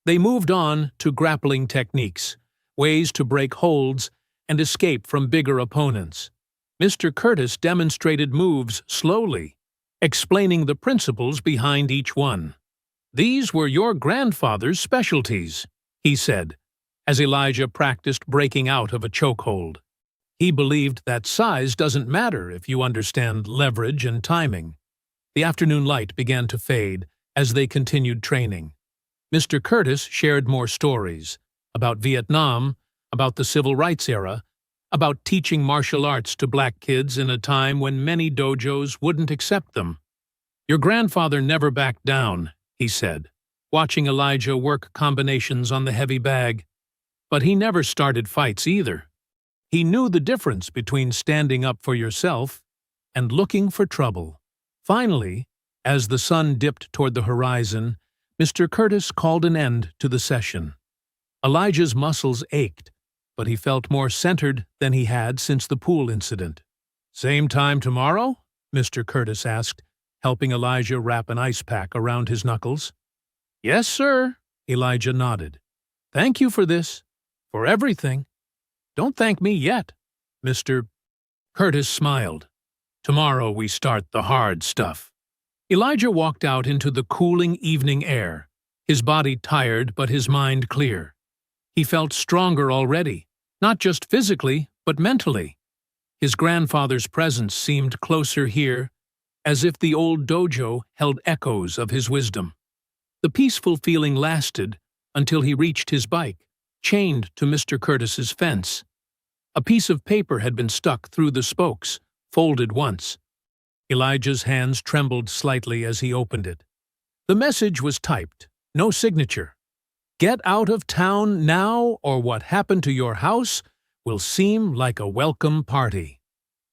Speaker 1: They moved on to grappling techniques, ways to break holds and escape from bigger opponents. Mr. Curtis demonstrated moves slowly, explaining the principles behind each one. "These were your grandfather's specialties," he said, as Elijah practiced breaking out of a chokehold. He believed that size doesn't matter if you understand leverage and timing. The afternoon light began to fade, As they continued training, Mr. Curtis shared more stories about Vietnam, about the civil rights era, about teaching martial arts to black kids in a time when many dojos wouldn't accept them. "Your grandfather never backed down," he said, watching Elijah work combinations on the heavy bag. "But he never started fights either. He knew the difference between standing up for yourself and looking for trouble." Finally, as the sun dipped toward the horizon, Mr. Curtis called an end to the session. Elijah's muscles ached, but he felt more centered than he had since the pool incident. "Same time tomorrow?" Mr. Curtis asked, helping Elijah wrap an ice pack around his knuckles. "Yes, sir," Elijah nodded. "Thank you for this, for everything." "Don't thank me yet," Mr. Curtis smiled. "Tomorrow we start the hard stuff." Elijah walked out into the cooling evening air, his body tired but his mind clear. He felt stronger already, not just physically, but mentally. His grandfather's presence seemed closer here, as if the old dojo held echoes of his wisdom. The peaceful feeling lasted until he reached his bike, chained to Mr. Curtis's fence. A piece of paper had been stuck through the spokes, folded once. Elijah's hands trembled slightly as he opened it. The message was typed, no signature. "Get out of town now, or what happened to your house will seem like a welcome party."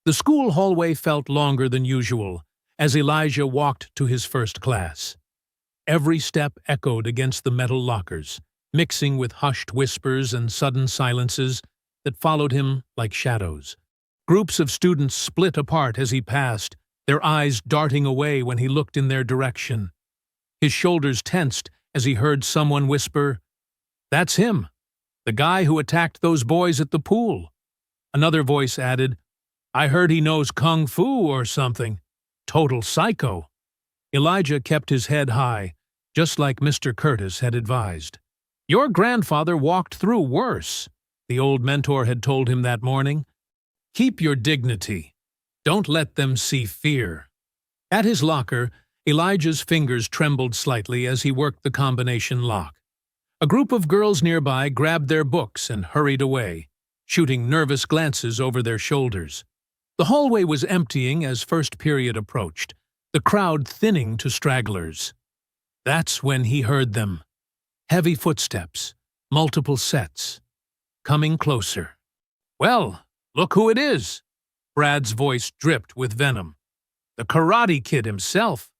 Speaker 1: The school hallway felt longer than usual as Elijah walked to his first class. Every step echoed against the metal lockers, mixing with hushed whispers and sudden silences that followed him like shadows. Groups of students split apart as he passed, their eyes darting away when he looked in their direction. His shoulders tensed as he heard someone whisper, "That's him, the guy who attacked those boys at the pool." Another voice added, "I heard he knows kung fu or something. Total psycho." Elijah kept his head high, just like Mr. Curtis had advised. "Your grandfather walked through worse," the old mentor had told him that morning. "Keep your dignity. Don't let them see fear." At his locker, Elijah's fingers trembled slightly as he worked the combination lock. A group of girls nearby grabbed their books and hurried away, shooting nervous glances over their shoulders. The hallway was emptying as first period approached, the crowd thinning to stragglers. That's when he heard them. Heavy footsteps, multiple sets, coming closer. "Well, look who it is!" Brad's voice dripped with venom. "The Karate Kid himself."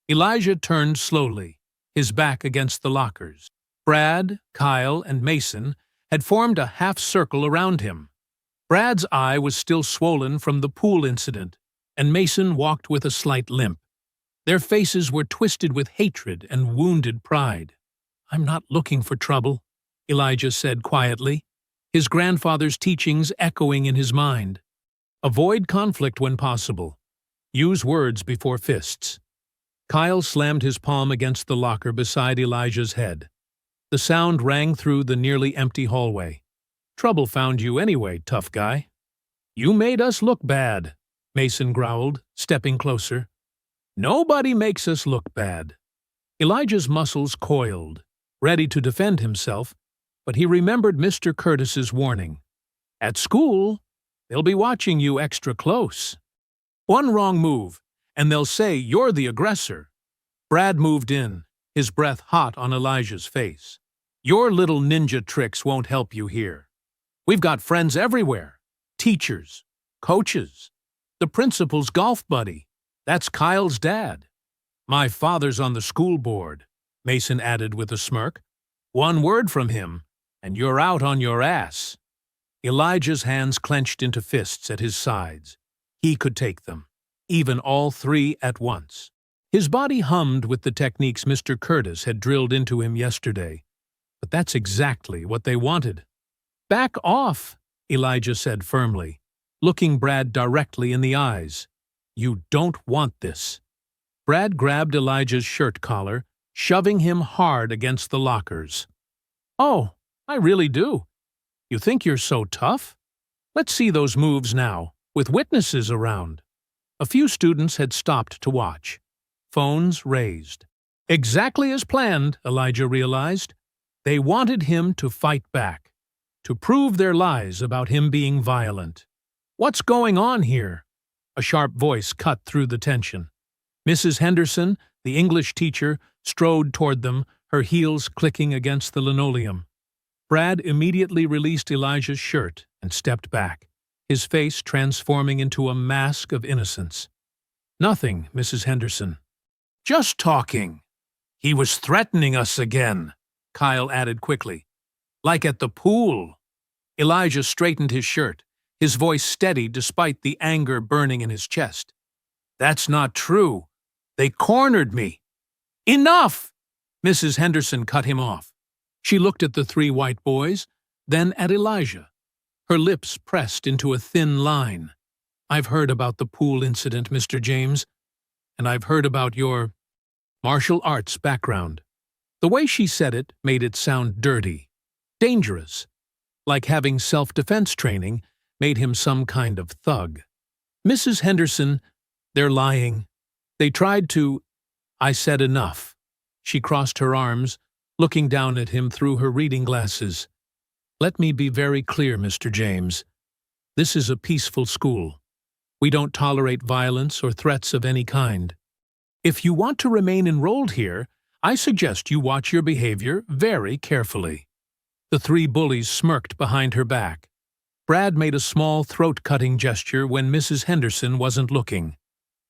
Speaker 1: Elijah turned slowly, his back against the lockers. Brad, Kyle, and Mason had formed a half-circle around him. Brad's eye was still swollen from the pool incident, and Mason walked with a slight limp. Their faces were twisted with hatred and wounded pride. "I'm not looking for trouble," Elijah said quietly, his grandfather's teachings echoing in his mind. "Avoid conflict when possible. Use words before fists." Kyle slammed his palm against the locker beside Elijah's head. The sound rang through the nearly empty hallway. "Trouble found you anyway, tough guy." "You made us look bad," Mason growled, stepping closer. "Nobody makes us look bad." Elijah's muscles coiled, ready to defend himself, but he remembered Mr. Curtis's warning. "At school, they'll be watching you extra close. One wrong move, and they'll say you're the aggressor." Brad moved in, his breath hot on Elijah's face. "Your little ninja tricks won't help you here. We've got friends everywhere. Teachers, coaches, the principal's golf buddy. That's Kyle's dad. My father's on the school board," Mason added with a smirk. "One word from him, and you're out on your ass." Elijah's hands clenched into fists at his sides. He could take them, even all three at once. His body hummed with the techniques Mr. Curtis had drilled into him yesterday. But that's exactly what they wanted. "Back off," Elijah said firmly, looking Brad directly in the eyes. "You don't want this." Brad grabbed Elijah's shirt collar, shoving him hard against the lockers. "Oh, I really do. You think you're so tough? Let's see those moves now, with witnesses around." A few students had stopped to watch, phones raised. Exactly as planned, Elijah realized. They wanted him to fight back, to prove their lies about him being violent. "What's going on here?" A sharp voice cut through the tension. Mrs. Henderson, the English teacher, strode toward them, her heels clicking against the linoleum. Brad immediately released Elijah's shirt and stepped back, his face transforming into a mask of innocence. "Nothing, Mrs. Henderson." "Just talking." "He was threatening us again," Kyle added quickly. "Like at the pool." Elijah straightened his shirt, his voice steady despite the anger burning in his chest. "That's not true. They cornered me." "Enough!" Mrs. Henderson cut him off. She looked at the three white boys, then at Elijah. Her lips pressed into a thin line. "I've heard about the pool incident, Mr. James, and I've heard about your martial arts background." The way she said it made it sound dirty, dangerous, like having self-defense training made him some kind of thug. "Mrs. Henderson, they're lying. They tried to—" "I said enough." She crossed her arms, looking down at him through her reading glasses. "Let me be very clear, Mr. James. This is a peaceful school. We don't tolerate violence or threats of any kind. If you want to remain enrolled here, I suggest you watch your behavior very carefully." The three bullies smirked behind her back. Brad made a small throat-cutting gesture when Mrs. Henderson wasn't looking.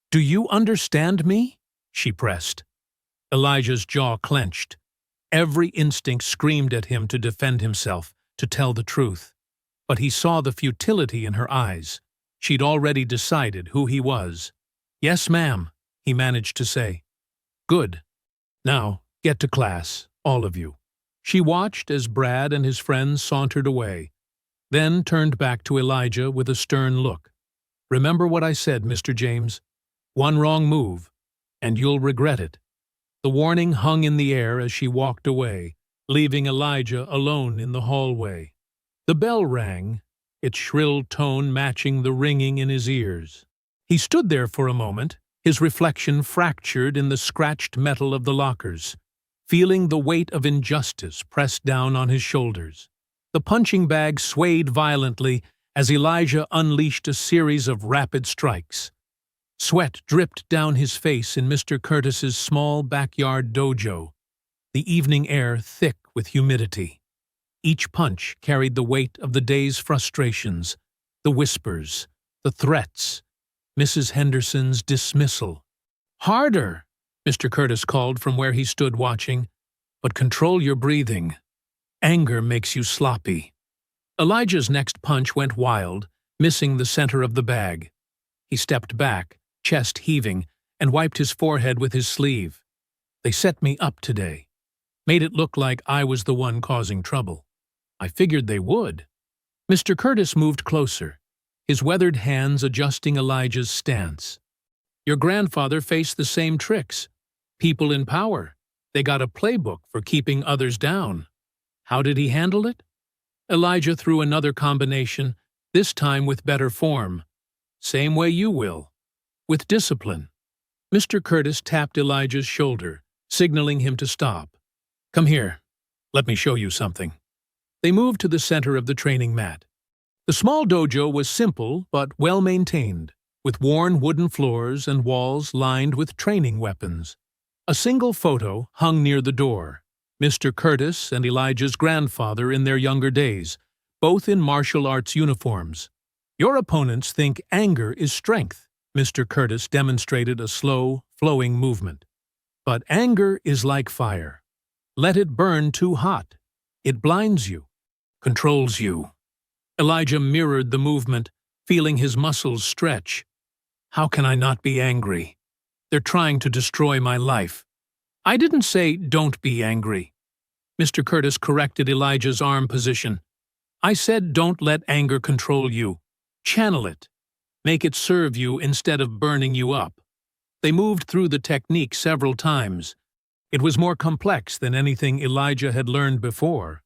Speaker 1: "Do you understand me?" she pressed. Elijah's jaw clenched. Every instinct screamed at him to defend himself, to tell the truth. But he saw the futility in her eyes. She'd already decided who he was. "Yes, ma'am," he managed to say. "Good. Now, get to class, all of you." She watched as Brad and his friends sauntered away, then turned back to Elijah with a stern look. "Remember what I said, Mr. James. One wrong move, and you'll regret it." The warning hung in the air as she walked away, leaving Elijah alone in the hallway. The bell rang, its shrill tone matching the ringing in his ears. He stood there for a moment, his reflection fractured in the scratched metal of the lockers, feeling the weight of injustice pressed down on his shoulders. The punching bag swayed violently as Elijah unleashed a series of rapid strikes. Sweat dripped down his face in Mr. Curtis's small backyard dojo, the evening air thick with humidity. Each punch carried the weight of the day's frustrations, the whispers, the threats, Mrs. Henderson's dismissal. "Harder!" Mr. Curtis called from where he stood watching. "But control your breathing. Anger makes you sloppy." Elijah's next punch went wild, missing the center of the bag. He stepped back, chest heaving, and wiped his forehead with his sleeve. "They set me up today. Made it look like I was the one causing trouble. I figured they would." Mr. Curtis moved closer, his weathered hands adjusting Elijah's stance. "Your grandfather faced the same tricks. People in power. They got a playbook for keeping others down. How did he handle it?" Elijah threw another combination, this time with better form. "Same way you will. With discipline." Mr. Curtis tapped Elijah's shoulder, signaling him to stop. "Come here. Let me show you something." They moved to the center of the training mat. The small dojo was simple but well-maintained, with worn wooden floors and walls lined with training weapons. A single photo hung near the door, Mr. Curtis and Elijah's grandfather in their younger days, both in martial arts uniforms. "Your opponents think anger is strength." Mr. Curtis demonstrated a slow, flowing movement. "But anger is like fire. Let it burn too hot. It blinds you, controls you." Elijah mirrored the movement, feeling his muscles stretch. "How can I not be angry? They're trying to destroy my life." "I didn't say don't be angry." Mr. Curtis corrected Elijah's arm position. "I said don't let anger control you. Channel it. Make it serve you instead of burning you up." They moved through the technique several times. It was more complex than anything Elijah had learned before.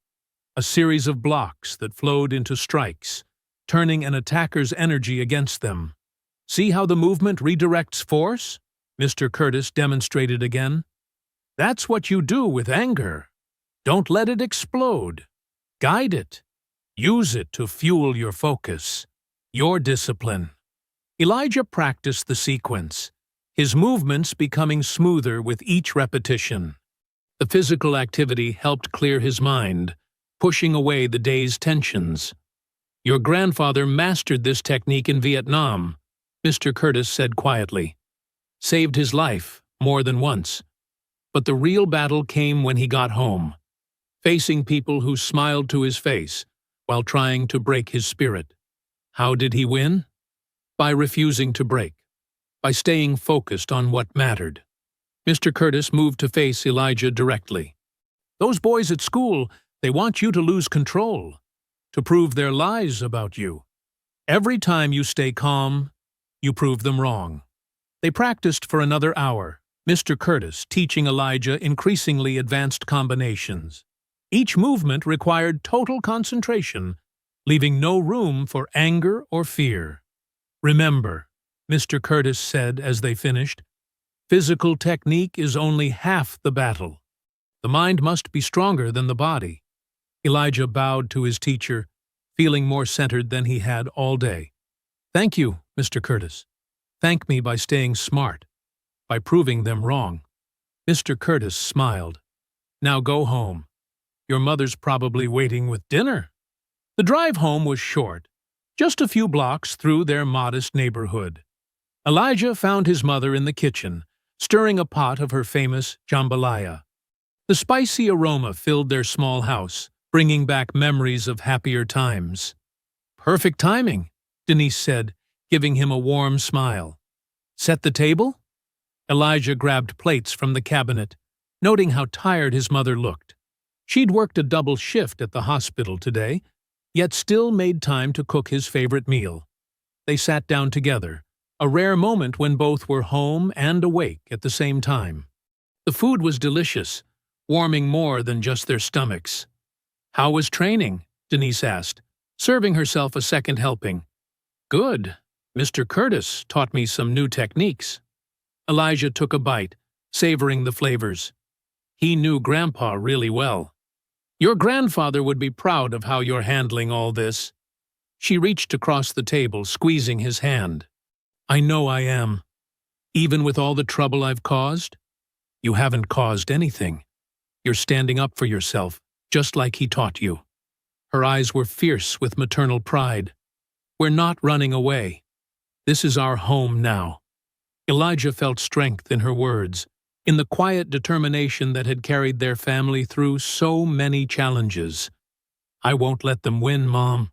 Speaker 1: A series of blocks that flowed into strikes, turning an attacker's energy against them. "See how the movement redirects force?" Mr. Curtis demonstrated again. That's what you do with anger. Don't let it explode. Guide it. Use it to fuel your focus, your discipline. Elijah practiced the sequence, his movements becoming smoother with each repetition. The physical activity helped clear his mind, pushing away the day's tensions. Your grandfather mastered this technique in Vietnam, Mr. Curtis said quietly. Saved his life more than once. But the real battle came when he got home, facing people who smiled to his face while trying to break his spirit. How did he win? By refusing to break, by staying focused on what mattered. Mr. Curtis moved to face Elijah directly. Those boys at school, they want you to lose control, to prove their lies about you. Every time you stay calm, you prove them wrong. They practiced for another hour, Mr. Curtis teaching Elijah increasingly advanced combinations. Each movement required total concentration, leaving no room for anger or fear. Remember, Mr. Curtis said as they finished, physical technique is only half the battle. The mind must be stronger than the body. Elijah bowed to his teacher, feeling more centered than he had all day. Thank you, Mr. Curtis. Thank me by staying smart, by proving them wrong. Mr. Curtis smiled. Now go home. Your mother's probably waiting with dinner. The drive home was short, just a few blocks through their modest neighborhood. Elijah found his mother in the kitchen, stirring a pot of her famous jambalaya. The spicy aroma filled their small house, bringing back memories of happier times. Perfect timing, Denise said, giving him a warm smile. Set the table? Elijah grabbed plates from the cabinet, noting how tired his mother looked. She'd worked a double shift at the hospital today, yet still made time to cook his favorite meal. They sat down together, a rare moment when both were home and awake at the same time. The food was delicious, warming more than just their stomachs. How was training? Denise asked, serving herself a second helping. Good. Mr. Curtis taught me some new techniques. Elijah took a bite, savoring the flavors. He knew Grandpa really well. Your grandfather would be proud of how you're handling all this. She reached across the table, squeezing his hand. I know I am. Even with all the trouble I've caused? You haven't caused anything. You're standing up for yourself, just like he taught you. Her eyes were fierce with maternal pride. We're not running away. This is our home now. Elijah felt strength in her words, in the quiet determination that had carried their family through so many challenges. I won't let them win, Mom.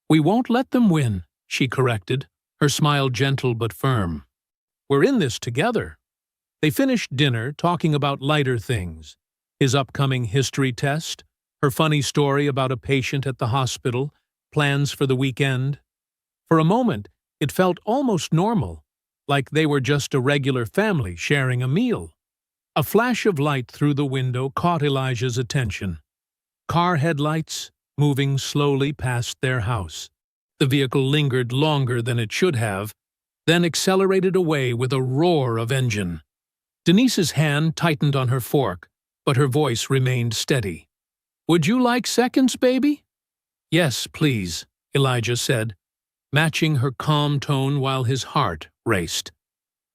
Speaker 1: We won't let them win, she corrected, her smile gentle but firm. We're in this together. They finished dinner talking about lighter things, his upcoming history test, her funny story about a patient at the hospital, plans for the weekend. For a moment, it felt almost normal, like they were just a regular family sharing a meal. A flash of light through the window caught Elijah's attention. Car headlights moving slowly past their house. The vehicle lingered longer than it should have, then accelerated away with a roar of engine. Denise's hand tightened on her fork, but her voice remained steady. Would you like seconds, baby? Yes, please, Elijah said, matching her calm tone while his heart raced.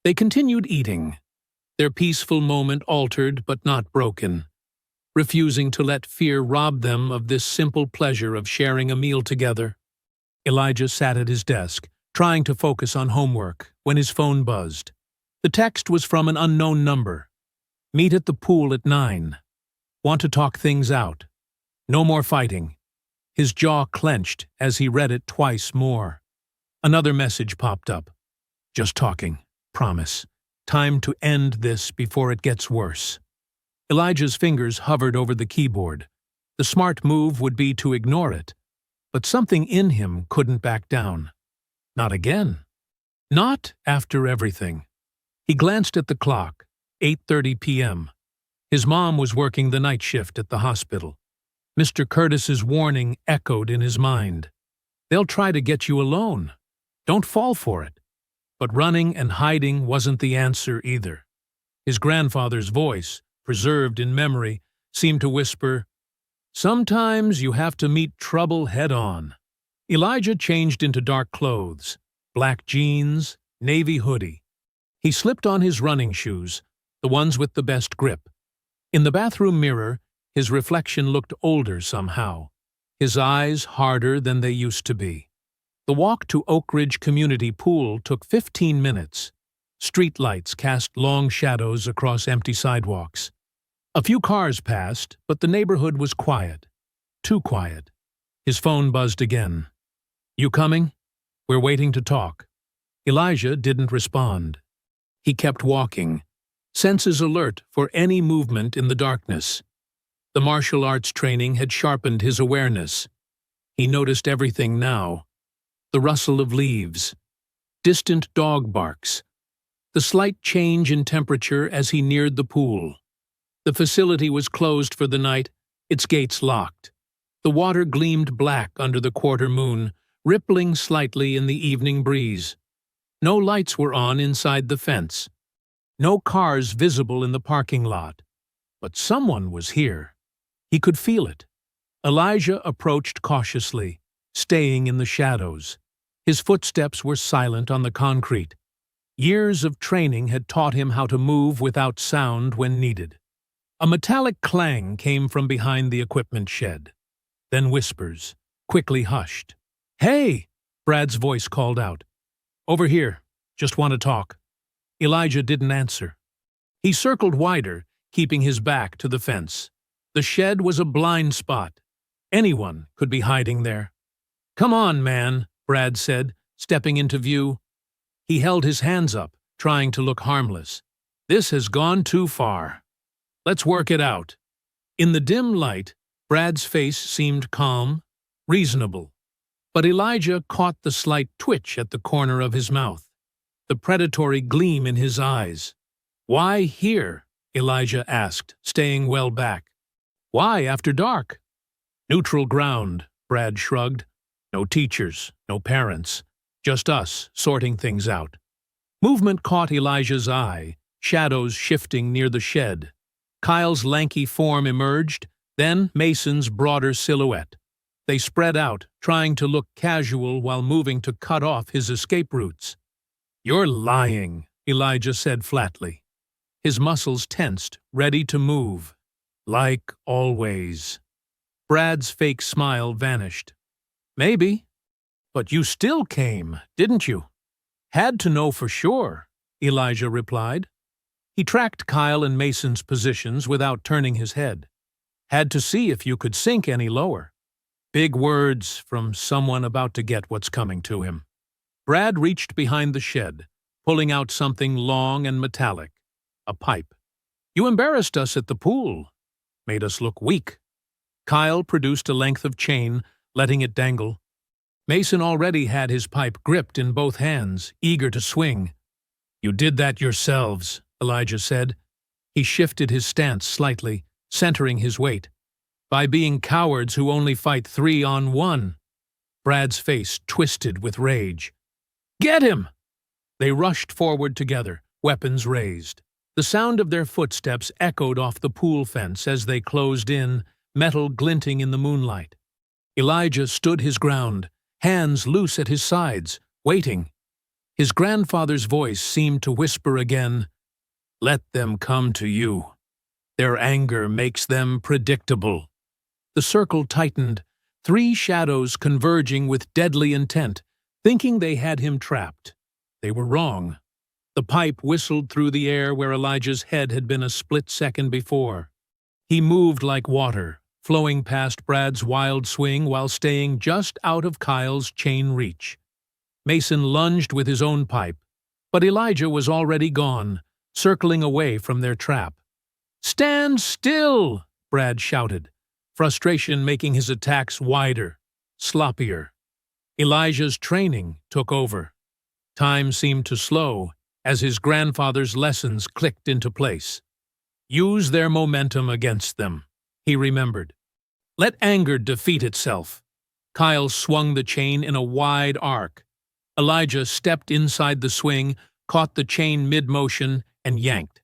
Speaker 1: They continued eating, their peaceful moment altered but not broken, refusing to let fear rob them of this simple pleasure of sharing a meal together. Elijah sat at his desk, trying to focus on homework, when his phone buzzed. The text was from an unknown number. Meet at the pool at 9. Want to talk things out. No more fighting. His jaw clenched as he read it twice more. Another message popped up. Just talking. Promise. Time to end this before it gets worse. Elijah's fingers hovered over the keyboard. The smart move would be to ignore it. But something in him couldn't back down. Not again. Not after everything. He glanced at the clock, 8:30 p.m. His mom was working the night shift at the hospital. Mr. Curtis's warning echoed in his mind. They'll try to get you alone. Don't fall for it. But running and hiding wasn't the answer either. His grandfather's voice, preserved in memory, seemed to whisper, "Sometimes you have to meet trouble head-on." Elijah changed into dark clothes, black jeans, navy hoodie. He slipped on his running shoes, the ones with the best grip. In the bathroom mirror, his reflection looked older somehow, his eyes harder than they used to be. The walk to Oak Ridge Community Pool took 15 minutes. Street lights cast long shadows across empty sidewalks. A few cars passed, but the neighborhood was quiet. Too quiet. His phone buzzed again. "You coming? We're waiting to talk." Elijah didn't respond. He kept walking, senses alert for any movement in the darkness. The martial arts training had sharpened his awareness. He noticed everything now. The rustle of leaves, distant dog barks, the slight change in temperature as he neared the pool. The facility was closed for the night, its gates locked. The water gleamed black under the quarter moon, rippling slightly in the evening breeze. No lights were on inside the fence. No cars visible in the parking lot. But someone was here. He could feel it. Elijah approached cautiously, staying in the shadows. His footsteps were silent on the concrete. Years of training had taught him how to move without sound when needed. A metallic clang came from behind the equipment shed. Then whispers, quickly hushed. "Hey!" Brad's voice called out. "Over here. Just want to talk." Elijah didn't answer. He circled wider, keeping his back to the fence. The shed was a blind spot. Anyone could be hiding there. "Come on, man," Brad said, stepping into view. He held his hands up, trying to look harmless. "This has gone too far. Let's work it out." In the dim light, Brad's face seemed calm, reasonable. But Elijah caught the slight twitch at the corner of his mouth, the predatory gleam in his eyes. "Why here?" Elijah asked, staying well back. "Why after dark?" "Neutral ground," Brad shrugged. "No teachers, no parents, just us sorting things out." Movement caught Elijah's eye, shadows shifting near the shed. Kyle's lanky form emerged, then Mason's broader silhouette. They spread out, trying to look casual while moving to cut off his escape routes. "You're lying," Elijah said flatly. His muscles tensed, ready to move. "Like always." Brad's fake smile vanished. "Maybe. But you still came, didn't you?" "Had to know for sure," Elijah replied. He tracked Kyle and Mason's positions without turning his head. "Had to see if you could sink any lower." Big words from someone about to get what's coming to him. Brad reached behind the shed, pulling out something long and metallic. A pipe. "You embarrassed us at the pool. Made us look weak." Kyle produced a length of chain, letting it dangle. Mason already had his pipe gripped in both hands, eager to swing. "You did that yourselves," Elijah said. He shifted his stance slightly, centering his weight. "By being cowards who only fight 3-on-1. Brad's face twisted with rage. "Get him!" They rushed forward together, weapons raised. The sound of their footsteps echoed off the pool fence as they closed in, metal glinting in the moonlight. Elijah stood his ground, hands loose at his sides, waiting. His grandfather's voice seemed to whisper again, "Let them come to you. Their anger makes them predictable." The circle tightened, 3 shadows converging with deadly intent, thinking they had him trapped. They were wrong. The pipe whistled through the air where Elijah's head had been a split second before. He moved like water, flowing past Brad's wild swing while staying just out of Kyle's chain reach. Mason lunged with his own pipe, but Elijah was already gone, circling away from their trap. "Stand still!" Brad shouted, frustration making his attacks wider, sloppier. Elijah's training took over. Time seemed to slow as his grandfather's lessons clicked into place. Use their momentum against them, he remembered. Let anger defeat itself. Kyle swung the chain in a wide arc. Elijah stepped inside the swing, caught the chain mid-motion, and yanked.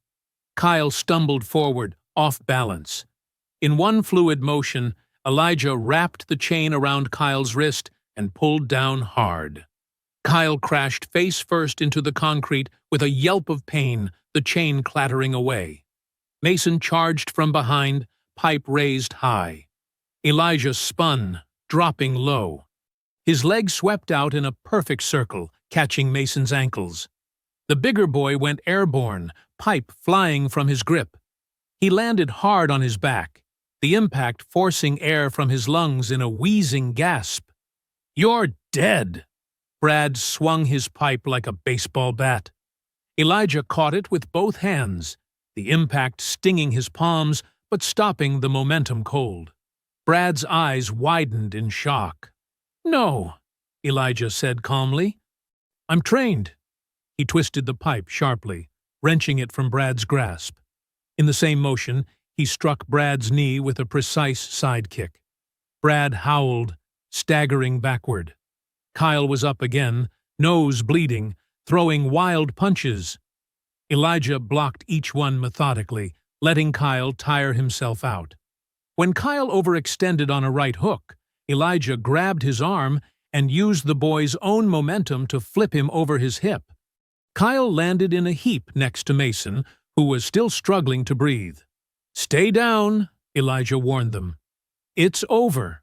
Speaker 1: Kyle stumbled forward, off balance. In one fluid motion, Elijah wrapped the chain around Kyle's wrist and pulled down hard. Kyle crashed face first into the concrete with a yelp of pain, the chain clattering away. Mason charged from behind, pipe raised high. Elijah spun, dropping low. His leg swept out in a perfect circle, catching Mason's ankles. The bigger boy went airborne, pipe flying from his grip. He landed hard on his back, the impact forcing air from his lungs in a wheezing gasp. "You're dead!" Brad swung his pipe like a baseball bat. Elijah caught it with both hands, the impact stinging his palms but stopping the momentum cold. Brad's eyes widened in shock. "No," Elijah said calmly. "I'm trained." He twisted the pipe sharply, wrenching it from Brad's grasp. In the same motion, he struck Brad's knee with a precise side kick. Brad howled, staggering backward. Kyle was up again, nose bleeding, throwing wild punches. Elijah blocked each one methodically, letting Kyle tire himself out. When Kyle overextended on a right hook, Elijah grabbed his arm and used the boy's own momentum to flip him over his hip. Kyle landed in a heap next to Mason, who was still struggling to breathe. "Stay down," Elijah warned them. "It's over."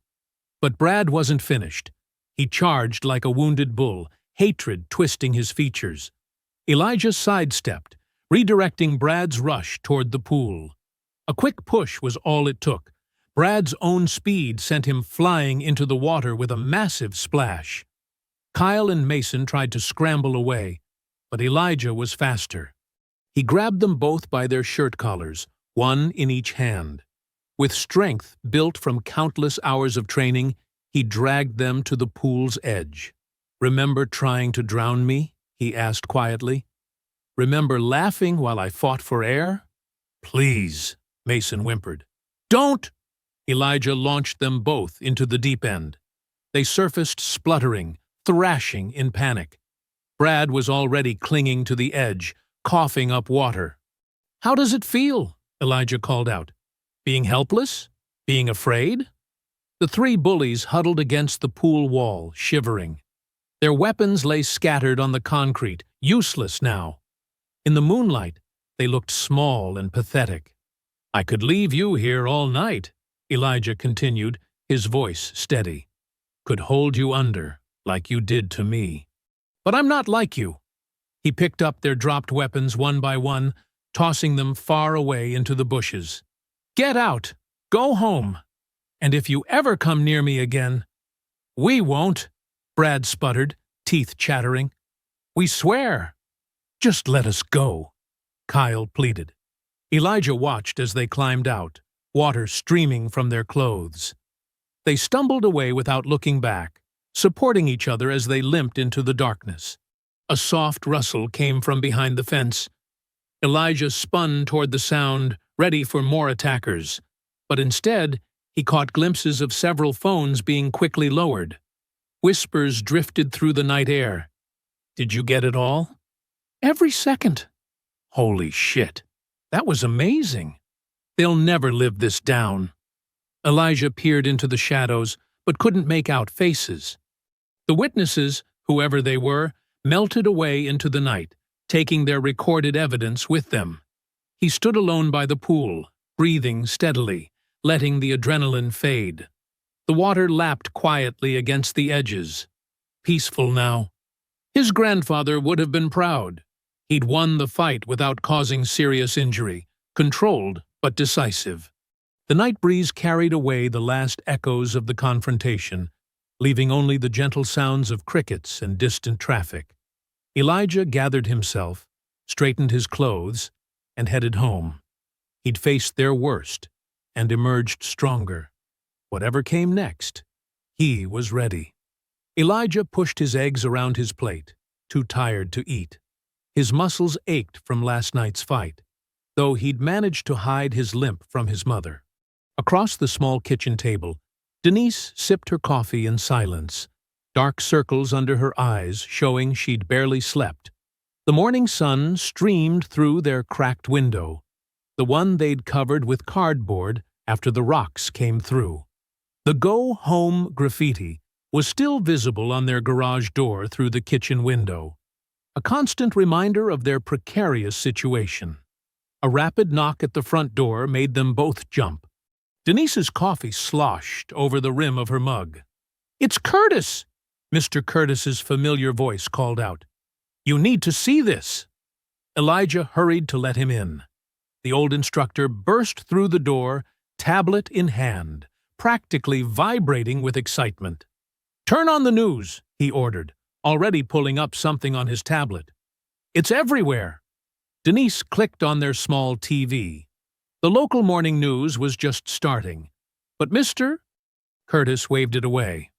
Speaker 1: But Brad wasn't finished. He charged like a wounded bull, hatred twisting his features. Elijah sidestepped, redirecting Brad's rush toward the pool. A quick push was all it took. Brad's own speed sent him flying into the water with a massive splash. Kyle and Mason tried to scramble away, but Elijah was faster. He grabbed them both by their shirt collars, one in each hand. With strength built from countless hours of training, he dragged them to the pool's edge. "Remember trying to drown me?" he asked quietly. "Remember laughing while I fought for air?" "Please," Mason whimpered. "Don't!" Elijah launched them both into the deep end. They surfaced spluttering, thrashing in panic. Brad was already clinging to the edge, coughing up water. "How does it feel?" Elijah called out. "Being helpless? Being afraid?" The three bullies huddled against the pool wall, shivering. Their weapons lay scattered on the concrete, useless now. In the moonlight, they looked small and pathetic. "I could leave you here all night," Elijah continued, his voice steady. "Could hold you under, like you did to me. But I'm not like you." He picked up their dropped weapons one by one, tossing them far away into the bushes. "Get out! Go home! And if you ever come near me again—" "We won't," Brad sputtered, teeth chattering. "We swear." "Just let us go," Kyle pleaded. Elijah watched as they climbed out, water streaming from their clothes. They stumbled away without looking back, supporting each other as they limped into the darkness. A soft rustle came from behind the fence. Elijah spun toward the sound, ready for more attackers. But instead, he caught glimpses of several phones being quickly lowered. Whispers drifted through the night air. "Did you get it all?" "Every second." "Holy shit. That was amazing. They'll never live this down." Elijah peered into the shadows, but couldn't make out faces. The witnesses, whoever they were, melted away into the night, taking their recorded evidence with them. He stood alone by the pool, breathing steadily, letting the adrenaline fade. The water lapped quietly against the edges. Peaceful now. His grandfather would have been proud. He'd won the fight without causing serious injury, controlled but decisive. The night breeze carried away the last echoes of the confrontation, leaving only the gentle sounds of crickets and distant traffic. Elijah gathered himself, straightened his clothes, and headed home. He'd faced their worst and emerged stronger. Whatever came next, he was ready. Elijah pushed his eggs around his plate, too tired to eat. His muscles ached from last night's fight, though he'd managed to hide his limp from his mother. Across the small kitchen table, Denise sipped her coffee in silence, dark circles under her eyes showing she'd barely slept. The morning sun streamed through their cracked window. the one they'd covered with cardboard after the rocks came through. The "Go Home" graffiti was still visible on their garage door through the kitchen window, a constant reminder of their precarious situation. A rapid knock at the front door made them both jump. Denise's coffee sloshed over the rim of her mug. "It's Curtis!" Mr. Curtis's familiar voice called out. "You need to see this." Elijah hurried to let him in. The old instructor burst through the door, tablet in hand, practically vibrating with excitement. "Turn on the news," he ordered, already pulling up something on his tablet. "It's everywhere." Denise clicked on their small TV. The local morning news was just starting. But Mr. Curtis waved it away.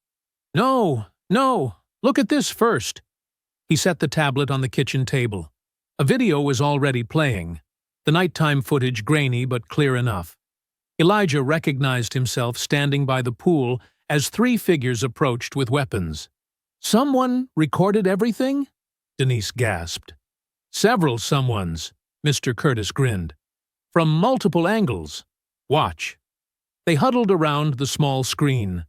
Speaker 1: "No, look at this first." He set the tablet on the kitchen table. A video was already playing, the nighttime footage grainy but clear enough. Elijah recognized himself standing by the pool as three figures approached with weapons. "Someone recorded everything?" Denise gasped. "Several someones," Mr. Curtis grinned. "From multiple angles. Watch." They huddled around the small screen.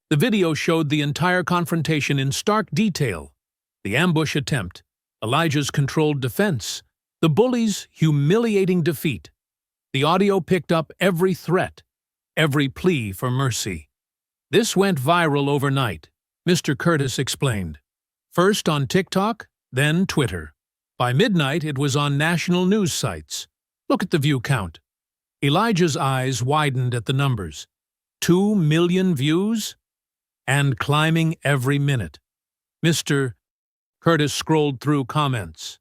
Speaker 1: The video showed the entire confrontation in stark detail. The ambush attempt, Elijah's controlled defense, the bullies' humiliating defeat. The audio picked up every threat, every plea for mercy. "This went viral overnight," Mr. Curtis explained. "First on TikTok, then Twitter. By midnight, it was on national news sites. Look at the view count." Elijah's eyes widened at the numbers. 2 million views? And climbing every minute. Mr. Curtis scrolled through comments.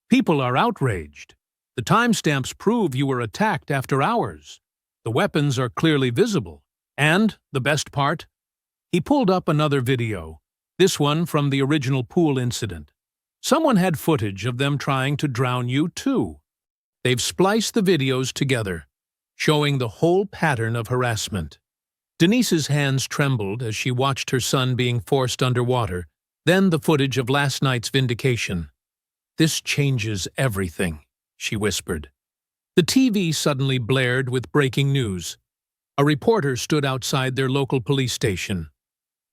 Speaker 1: "People are outraged. The timestamps prove you were attacked after hours. The weapons are clearly visible. And, the best part?" He pulled up another video, this one from the original pool incident. "Someone had footage of them trying to drown you too." They've spliced the videos together, showing the whole pattern of harassment. Denise's hands trembled as she watched her son being forced underwater, then the footage of last night's vindication. "This changes everything," she whispered. The TV suddenly blared with breaking news. A reporter stood outside their local police station.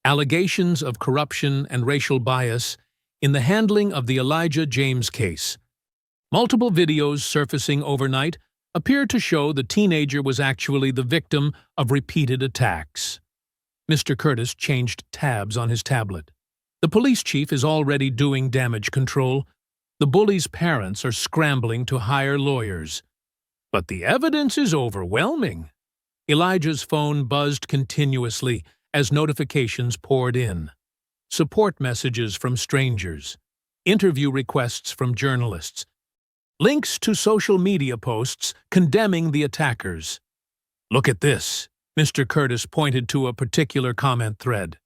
Speaker 1: Allegations of corruption and racial bias in the handling of the Elijah James case. Multiple videos surfacing overnight appear to show the teenager was actually the victim of repeated attacks. Mr. Curtis changed tabs on his tablet. The police chief is already doing damage control. The bullies' parents are scrambling to hire lawyers. But the evidence is overwhelming. Elijah's phone buzzed continuously as notifications poured in. Support messages from strangers, interview requests from journalists, links to social media posts condemning the attackers. "Look at this," Mr. Curtis pointed to a particular comment thread.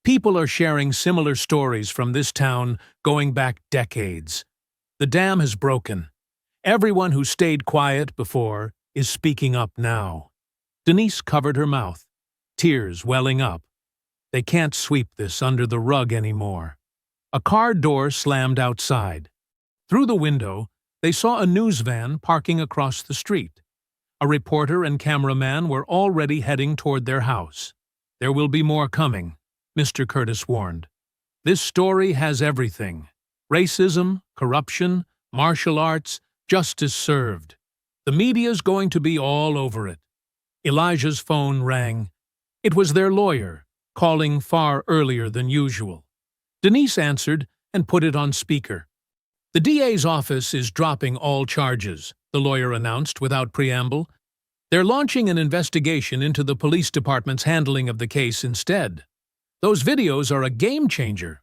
Speaker 1: "People are sharing similar stories from this town going back decades. The dam has broken. Everyone who stayed quiet before is speaking up now." Denise covered her mouth, tears welling up. They can't sweep this under the rug anymore. A car door slammed outside. Through the window, they saw a news van parking across the street. A reporter and cameraman were already heading toward their house. "There will be more coming," Mr. Curtis warned. "This story has everything. Racism, corruption, martial arts, justice served. The media's going to be all over it." Elijah's phone rang. It was their lawyer, calling far earlier than usual. Denise answered and put it on speaker. "The DA's office is dropping all charges," the lawyer announced without preamble. "They're launching an investigation into the police department's handling of the case instead. Those videos are a game changer."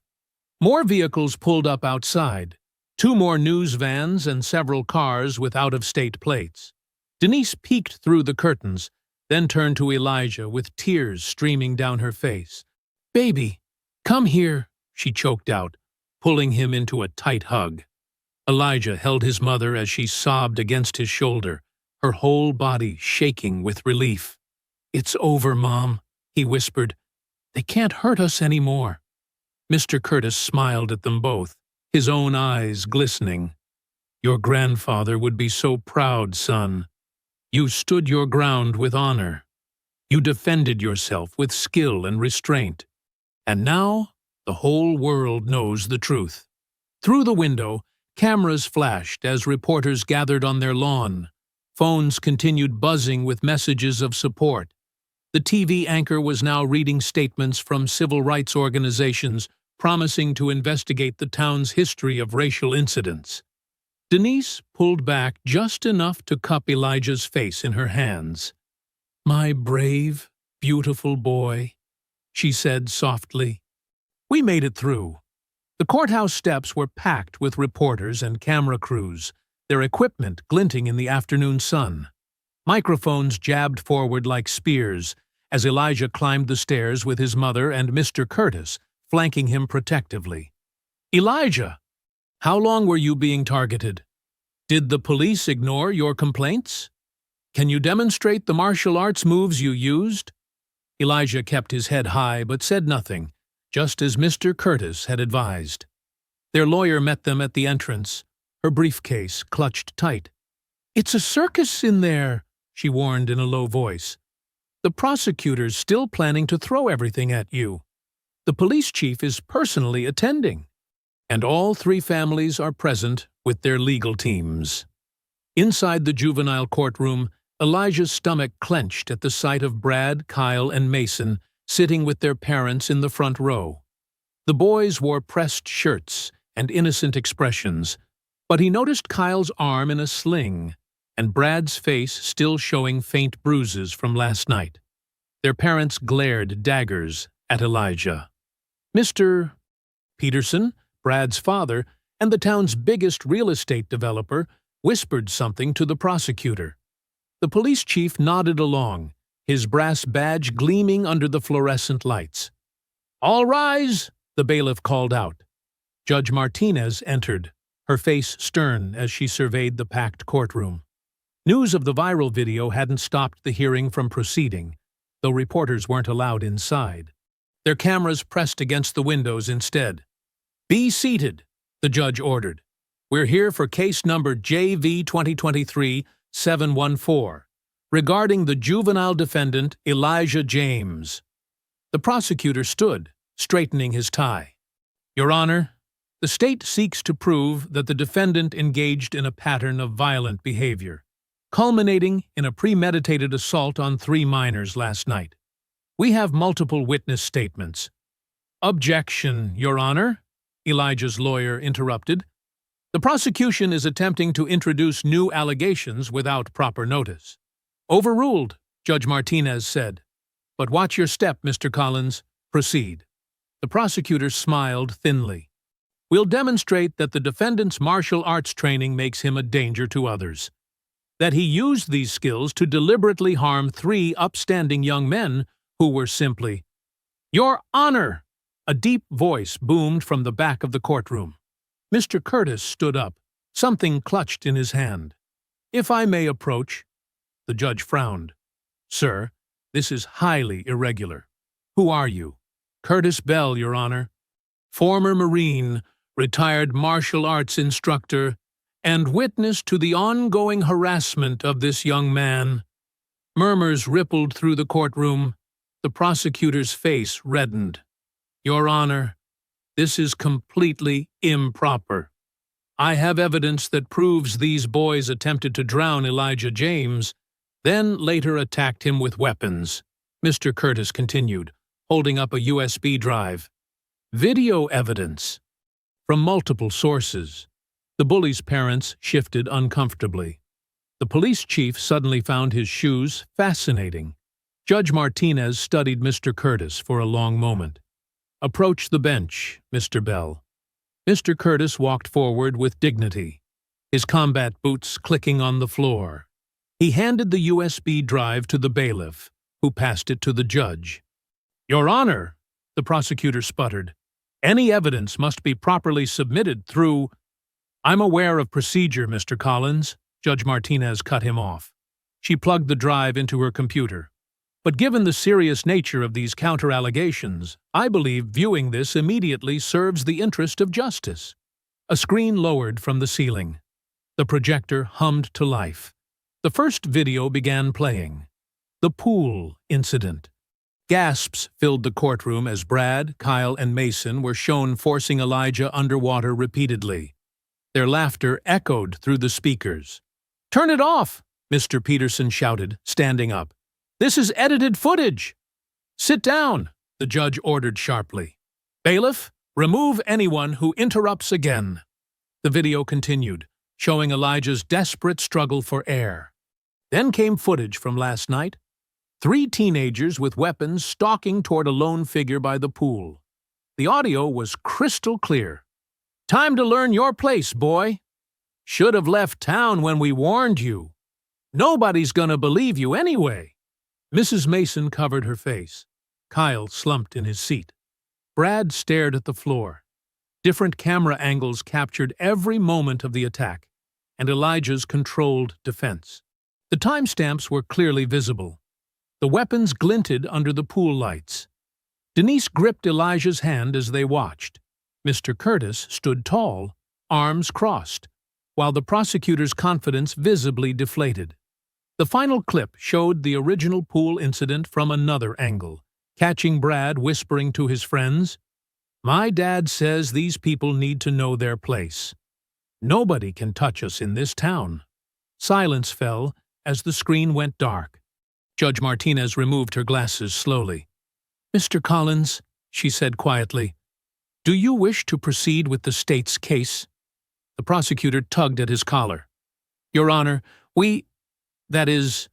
Speaker 1: More vehicles pulled up outside, 2 more news vans and several cars with out-of-state plates. Denise peeked through the curtains, then turned to Elijah with tears streaming down her face. "Baby, come here," she choked out, pulling him into a tight hug. Elijah held his mother as she sobbed against his shoulder, her whole body shaking with relief. "It's over, Mom," he whispered. "They can't hurt us anymore." Mr. Curtis smiled at them both, his own eyes glistening. "Your grandfather would be so proud, son." You stood your ground with honor. You defended yourself with skill and restraint. And now, the whole world knows the truth. Through the window, cameras flashed as reporters gathered on their lawn. Phones continued buzzing with messages of support. The TV anchor was now reading statements from civil rights organizations promising to investigate the town's history of racial incidents. Denise pulled back just enough to cup Elijah's face in her hands. "My brave, beautiful boy," she said softly. "We made it through." The courthouse steps were packed with reporters and camera crews, their equipment glinting in the afternoon sun. Microphones jabbed forward like spears as Elijah climbed the stairs with his mother and Mr. Curtis flanking him protectively. "Elijah, how long were you being targeted? Did the police ignore your complaints? Can you demonstrate the martial arts moves you used?" Elijah kept his head high but said nothing, just as Mr. Curtis had advised. Their lawyer met them at the entrance, her briefcase clutched tight. "It's a circus in there," she warned in a low voice. "The prosecutor's still planning to throw everything at you. The police chief is personally attending. And all three families are present with their legal teams." Inside the juvenile courtroom, Elijah's stomach clenched at the sight of Brad, Kyle, and Mason sitting with their parents in the front row. The boys wore pressed shirts and innocent expressions, but he noticed Kyle's arm in a sling and Brad's face still showing faint bruises from last night. Their parents glared daggers at Elijah. Mr. Peterson, Brad's father, and the town's biggest real estate developer whispered something to the prosecutor. The police chief nodded along, his brass badge gleaming under the fluorescent lights. "All rise!" the bailiff called out. Judge Martinez entered, her face stern as she surveyed the packed courtroom. News of the viral video hadn't stopped the hearing from proceeding, though reporters weren't allowed inside. Their cameras pressed against the windows instead. "Be seated," the judge ordered. "We're here for case number JV 2023-714, regarding the juvenile defendant Elijah James." The prosecutor stood, straightening his tie. "Your Honor, the state seeks to prove that the defendant engaged in a pattern of violent behavior, culminating in a premeditated assault on 3 minors last night. We have multiple witness statements." "Objection, Your Honor," Elijah's lawyer interrupted. "The prosecution is attempting to introduce new allegations without proper notice." "Overruled," Judge Martinez said. "But watch your step, Mr. Collins. Proceed." The prosecutor smiled thinly. "We'll demonstrate that the defendant's martial arts training makes him a danger to others. That he used these skills to deliberately harm 3 upstanding young men who were simply—" "Your Honor!" A deep voice boomed from the back of the courtroom. Mr. Curtis stood up, something clutched in his hand. "If I may approach—" The judge frowned. "Sir, this is highly irregular. Who are you?" "Curtis Bell, Your Honor. Former Marine, retired martial arts instructor, and witness to the ongoing harassment of this young man." Murmurs rippled through the courtroom. The prosecutor's face reddened. "Your Honor, this is completely improper. I have evidence that proves these boys attempted to drown Elijah James, then later attacked him with weapons," Mr. Curtis continued, holding up a USB drive. "Video evidence from multiple sources." The bully's parents shifted uncomfortably. The police chief suddenly found his shoes fascinating. Judge Martinez studied Mr. Curtis for a long moment. "Approach the bench, Mr. Bell." Mr. Curtis walked forward with dignity, his combat boots clicking on the floor. He handed the USB drive to the bailiff, who passed it to the judge. "Your Honor," the prosecutor sputtered, "any evidence must be properly submitted through—" "I'm aware of procedure, Mr. Collins," Judge Martinez cut him off. She plugged the drive into her computer. "But given the serious nature of these counter-allegations, I believe viewing this immediately serves the interest of justice." A screen lowered from the ceiling. The projector hummed to life. The first video began playing. The pool incident. Gasps filled the courtroom as Brad, Kyle, and Mason were shown forcing Elijah underwater repeatedly. Their laughter echoed through the speakers. "Turn it off!" Mr. Peterson shouted, standing up. "This is edited footage!" "Sit down!" the judge ordered sharply. "Bailiff, remove anyone who interrupts again." The video continued, showing Elijah's desperate struggle for air. Then came footage from last night. 3 teenagers with weapons stalking toward a lone figure by the pool. The audio was crystal clear. "Time to learn your place, boy. Should have left town when we warned you. Nobody's gonna believe you anyway." Mrs. Mason covered her face. Kyle slumped in his seat. Brad stared at the floor. Different camera angles captured every moment of the attack, and Elijah's controlled defense. The timestamps were clearly visible. The weapons glinted under the pool lights. Denise gripped Elijah's hand as they watched. Mr. Curtis stood tall, arms crossed, while the prosecutor's confidence visibly deflated. The final clip showed the original pool incident from another angle, catching Brad whispering to his friends, "My dad says these people need to know their place. Nobody can touch us in this town." Silence fell as the screen went dark. Judge Martinez removed her glasses slowly. "Mr. Collins," she said quietly, "do you wish to proceed with the state's case?" The prosecutor tugged at his collar. "Your Honor, that is,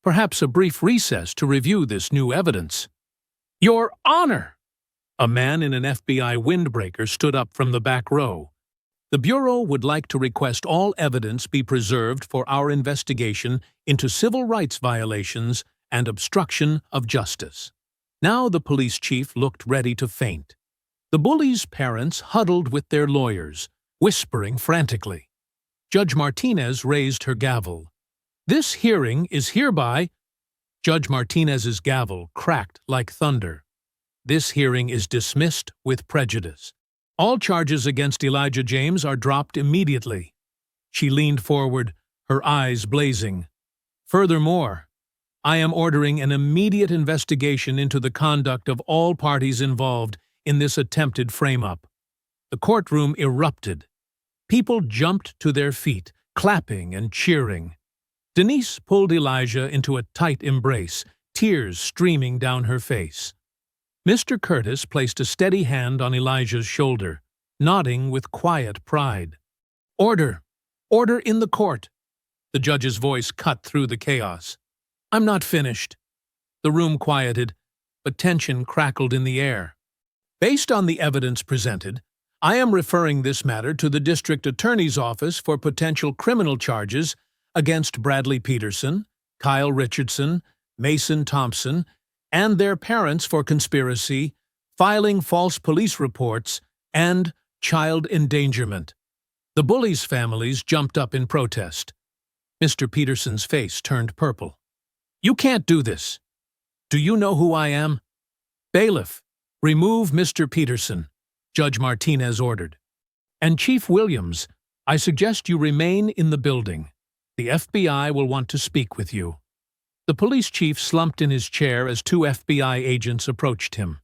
Speaker 1: perhaps a brief recess to review this new evidence." "Your Honor!" A man in an FBI windbreaker stood up from the back row. "The Bureau would like to request all evidence be preserved for our investigation into civil rights violations and obstruction of justice." Now the police chief looked ready to faint. The Bullies' parents huddled with their lawyers, whispering frantically. Judge Martinez raised her gavel. "This hearing is hereby—" Judge Martinez's gavel cracked like thunder. "This hearing is dismissed with prejudice. All charges against Elijah James are dropped immediately." She leaned forward, her eyes blazing. "Furthermore, I am ordering an immediate investigation into the conduct of all parties involved in this attempted frame-up." The courtroom erupted. People jumped to their feet, clapping and cheering. Denise pulled Elijah into a tight embrace, tears streaming down her face. Mr. Curtis placed a steady hand on Elijah's shoulder, nodding with quiet pride. "Order! Order in the court!" The judge's voice cut through the chaos. "I'm not finished." The room quieted, but tension crackled in the air. "Based on the evidence presented, I am referring this matter to the District Attorney's Office for potential criminal charges against Bradley Peterson, Kyle Richardson, Mason Thompson, and their parents for conspiracy, filing false police reports, and child endangerment." The Bullies' families jumped up in protest. Mr. Peterson's face turned purple. "You can't do this. Do you know who I am?" "Bailiff, remove Mr. Peterson," Judge Martinez ordered. "And Chief Williams, I suggest you remain in the building. The FBI will want to speak with you." The police chief slumped in his chair as 2 FBI agents approached him.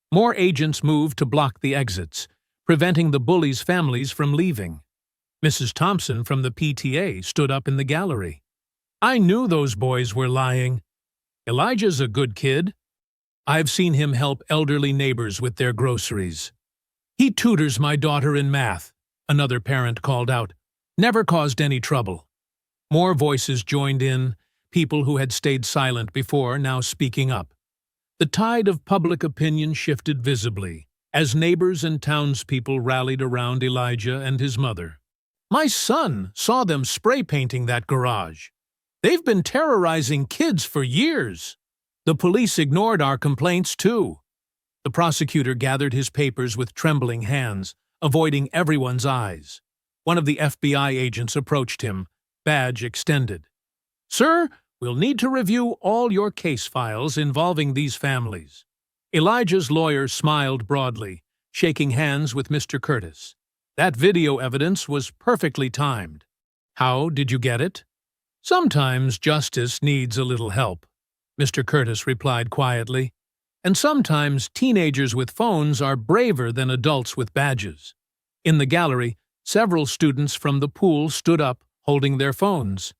Speaker 1: More agents moved to block the exits, preventing the Bullies' families from leaving. Mrs. Thompson from the PTA stood up in the gallery. "I knew those boys were lying. Elijah's a good kid. I've seen him help elderly neighbors with their groceries. He tutors my daughter in math," another parent called out. "Never caused any trouble." More voices joined in, people who had stayed silent before now speaking up. The tide of public opinion shifted visibly, as neighbors and townspeople rallied around Elijah and his mother. "My son saw them spray painting that garage. They've been terrorizing kids for years. The police ignored our complaints, too." The prosecutor gathered his papers with trembling hands, avoiding everyone's eyes. One of the FBI agents approached him, badge extended. "Sir, we'll need to review all your case files involving these families." Elijah's lawyer smiled broadly, shaking hands with Mr. Curtis. "That video evidence was perfectly timed." "How did you get it?" "Sometimes justice needs a little help," Mr. Curtis replied quietly. "And sometimes teenagers with phones are braver than adults with badges." In the gallery, several students from the pool stood up, holding their phones.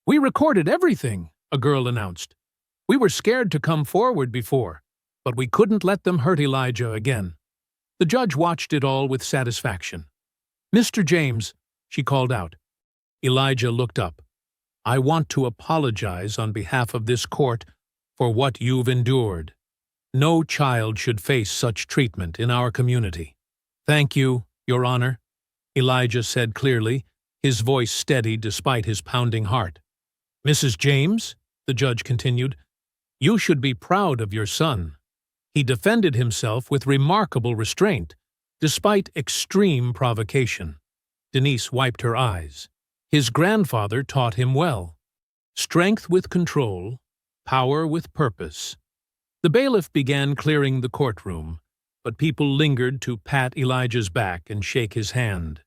Speaker 1: "We recorded everything," a girl announced. "We were scared to come forward before, but we couldn't let them hurt Elijah again." The judge watched it all with satisfaction. "Mr. James," she called out. Elijah looked up. "I want to apologize on behalf of this court for what you've endured. No child should face such treatment in our community." "Thank you, Your Honor," Elijah said clearly, his voice steady despite his pounding heart. "Mrs. James," the judge continued, "you should be proud of your son. He defended himself with remarkable restraint, despite extreme provocation." Denise wiped her eyes. "His grandfather taught him well. Strength with control, power with purpose." The bailiff began clearing the courtroom, but people lingered to pat Elijah's back and shake his hand.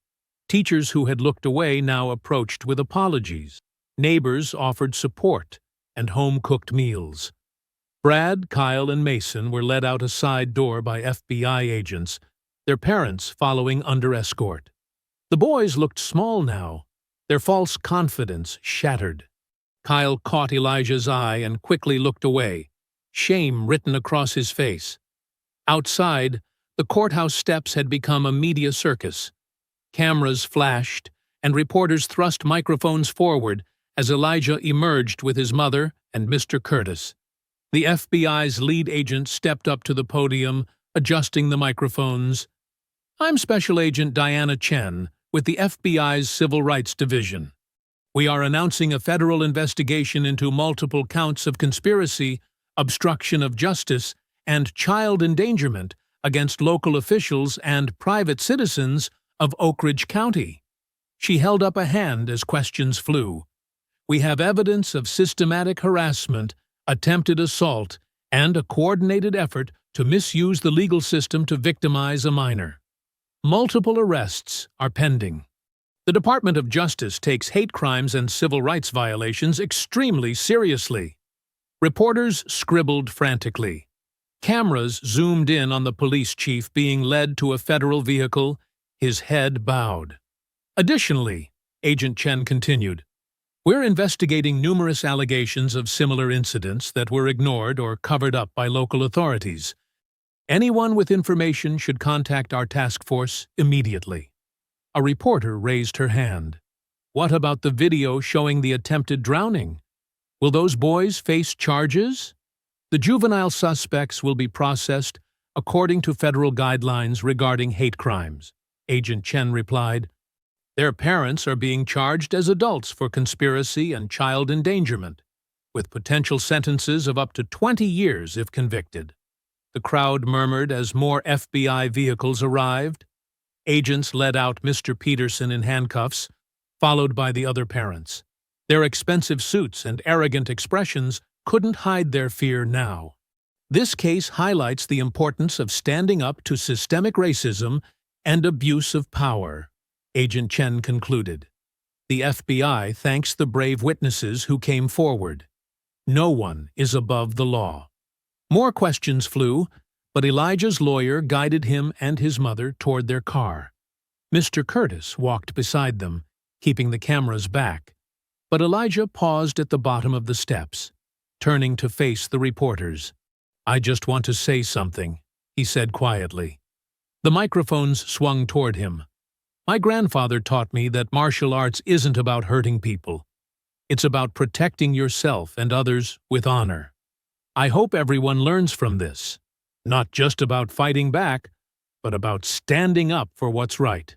Speaker 1: Teachers who had looked away now approached with apologies. Neighbors offered support and home-cooked meals. Brad, Kyle, and Mason were led out a side door by FBI agents, their parents following under escort. The boys looked small now, their false confidence shattered. Kyle caught Elijah's eye and quickly looked away, shame written across his face. Outside, the courthouse steps had become a media circus. Cameras flashed, and reporters thrust microphones forward as Elijah emerged with his mother and Mr. Curtis. The FBI's lead agent stepped up to the podium, adjusting the microphones. "I'm Special Agent Diana Chen with the FBI's Civil Rights Division. We are announcing a federal investigation into multiple counts of conspiracy, obstruction of justice, and child endangerment against local officials and private citizens of Oak Ridge County." She held up a hand as questions flew. "We have evidence of systematic harassment, attempted assault, and a coordinated effort to misuse the legal system to victimize a minor. Multiple arrests are pending." The Department of Justice takes hate crimes and civil rights violations extremely seriously. Reporters scribbled frantically. Cameras zoomed in on the police chief being led to a federal vehicle, his head bowed. "Additionally," Agent Chen continued, "we're investigating numerous allegations of similar incidents that were ignored or covered up by local authorities. Anyone with information should contact our task force immediately." A reporter raised her hand. "What about the video showing the attempted drowning? Will those boys face charges?" "The juvenile suspects will be processed according to federal guidelines regarding hate crimes," Agent Chen replied. "Their parents are being charged as adults for conspiracy and child endangerment, with potential sentences of up to 20 years if convicted." The crowd murmured as more FBI vehicles arrived. Agents led out Mr. Peterson in handcuffs, followed by the other parents. Their expensive suits and arrogant expressions couldn't hide their fear now. This case highlights the importance of standing up to systemic racism and abuse of power, Agent Chen concluded. The FBI thanks the brave witnesses who came forward. No one is above the law. More questions flew, but Elijah's lawyer guided him and his mother toward their car. Mr. Curtis walked beside them, keeping the cameras back, but Elijah paused at the bottom of the steps, turning to face the reporters. "I just want to say something," he said quietly. The microphones swung toward him. "My grandfather taught me that martial arts isn't about hurting people. It's about protecting yourself and others with honor. I hope everyone learns from this. Not just about fighting back, but about standing up for what's right."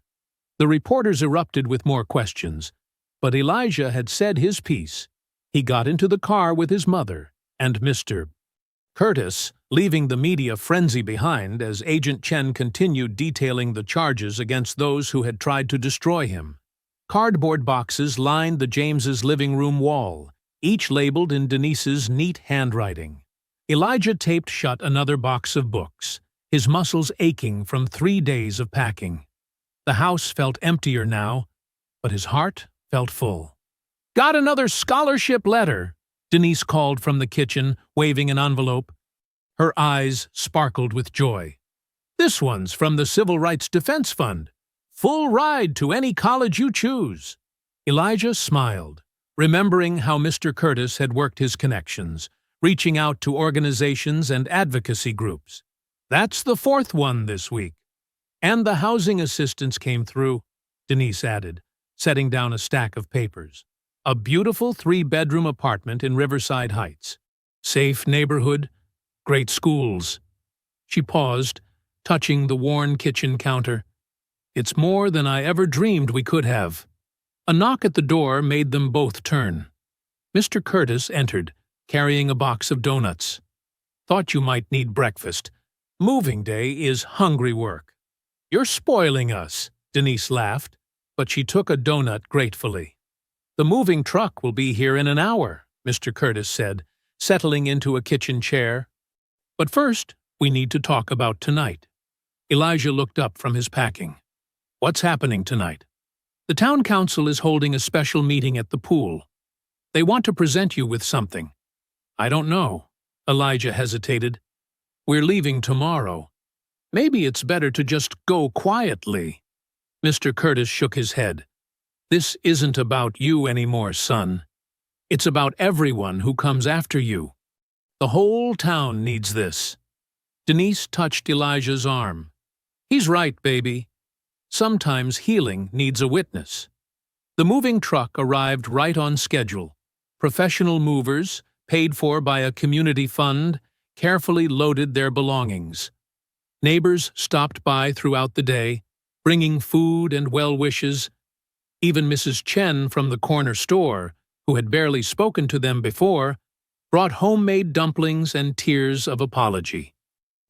Speaker 1: The reporters erupted with more questions, but Elijah had said his piece. He got into the car with his mother and Mr. Curtis, leaving the media frenzy behind as Agent Chen continued detailing the charges against those who had tried to destroy him. Cardboard boxes lined the James's living room wall, each labeled in Denise's neat handwriting. Elijah taped shut another box of books, his muscles aching from 3 days of packing. The house felt emptier now, but his heart felt full. Got another scholarship letter, Denise called from the kitchen, waving an envelope. Her eyes sparkled with joy. This one's from the Civil Rights Defense Fund. Full ride to any college you choose. Elijah smiled, remembering how Mr. Curtis had worked his connections, reaching out to organizations and advocacy groups. That's the fourth one this week. And the housing assistance came through, Denise added, setting down a stack of papers. A beautiful 3-bedroom apartment in Riverside Heights. Safe neighborhood, great schools. She paused, touching the worn kitchen counter. It's more than I ever dreamed we could have. A knock at the door made them both turn. Mr. Curtis entered, carrying a box of donuts. Thought you might need breakfast. Moving day is hungry work. You're spoiling us, Denise laughed, but she took a donut gratefully. The moving truck will be here in an hour, Mr. Curtis said, settling into a kitchen chair. But first, we need to talk about tonight. Elijah looked up from his packing. What's happening tonight? The town council is holding a special meeting at the pool. They want to present you with something. I don't know. Elijah hesitated. We're leaving tomorrow. Maybe it's better to just go quietly. Mr. Curtis shook his head. This isn't about you anymore, son. It's about everyone who comes after you. The whole town needs this. Denise touched Elijah's arm. He's right, baby. Sometimes healing needs a witness. The moving truck arrived right on schedule. Professional movers, paid for by a community fund, carefully loaded their belongings. Neighbors stopped by throughout the day, bringing food and well wishes. Even Mrs. Chen from the corner store, who had barely spoken to them before, brought homemade dumplings and tears of apology.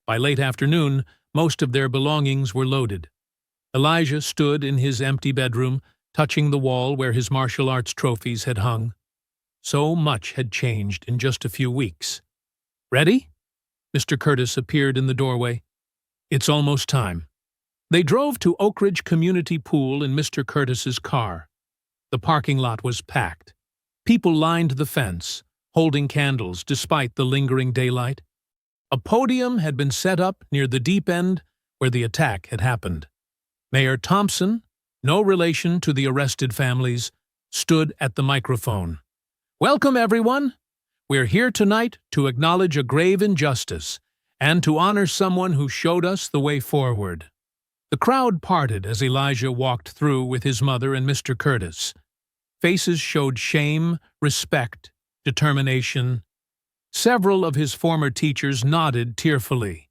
Speaker 1: By late afternoon, most of their belongings were loaded. Elijah stood in his empty bedroom, touching the wall where his martial arts trophies had hung. So much had changed in just a few weeks. Ready? Mr. Curtis appeared in the doorway. It's almost time. They drove to Oak Ridge Community Pool in Mr. Curtis's car. The parking lot was packed. People lined the fence, holding candles despite the lingering daylight. A podium had been set up near the deep end where the attack had happened. Mayor Thompson, no relation to the arrested families, stood at the microphone. Welcome, everyone. We're here tonight to acknowledge a grave injustice and to honor someone who showed us the way forward. The crowd parted as Elijah walked through with his mother and Mr. Curtis. Faces showed shame, respect, determination. Several of his former teachers nodded tearfully.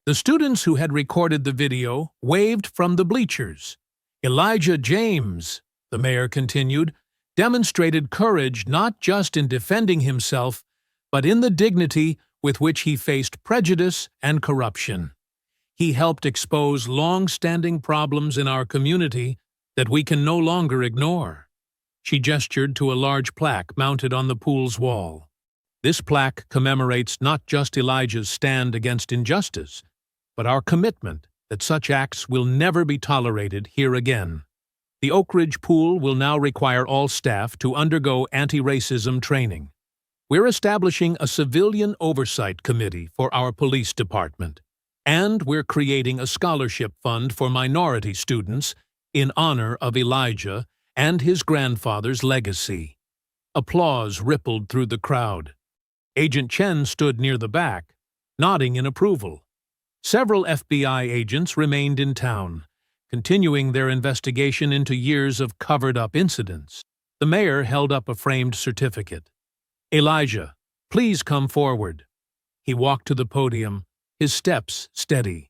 Speaker 1: The students who had recorded the video waved from the bleachers. Elijah James, the mayor continued, demonstrated courage not just in defending himself, but in the dignity with which he faced prejudice and corruption. He helped expose long-standing problems in our community that we can no longer ignore. She gestured to a large plaque mounted on the pool's wall. This plaque commemorates not just Elijah's stand against injustice, but our commitment that such acts will never be tolerated here again. The Oak Ridge Pool will now require all staff to undergo anti-racism training. We're establishing a civilian oversight committee for our police department, and we're creating a scholarship fund for minority students in honor of Elijah and his grandfather's legacy. Applause rippled through the crowd. Agent Chen stood near the back, nodding in approval. Several FBI agents remained in town, continuing their investigation into years of covered-up incidents. The mayor held up a framed certificate. Elijah, please come forward. He walked to the podium, his steps steady.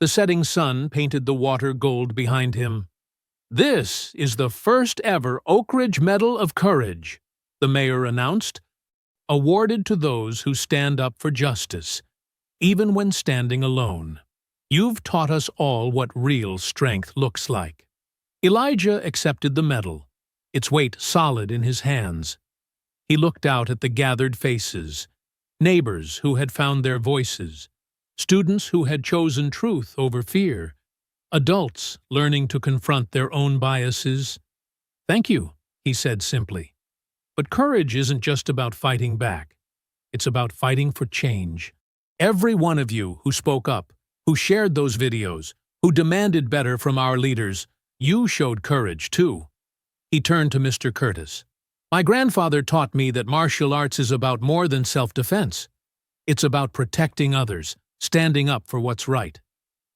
Speaker 1: The setting sun painted the water gold behind him. This is the first ever Oak Ridge Medal of Courage, the mayor announced, awarded to those who stand up for justice, even when standing alone. You've taught us all what real strength looks like. Elijah accepted the medal, its weight solid in his hands. He looked out at the gathered faces, neighbors who had found their voices, students who had chosen truth over fear, adults learning to confront their own biases. Thank you, he said simply. But courage isn't just about fighting back. It's about fighting for change. Every one of you who spoke up, who shared those videos, who demanded better from our leaders, you showed courage too. He turned to Mr. Curtis. My grandfather taught me that martial arts is about more than self-defense. It's about protecting others, standing up for what's right.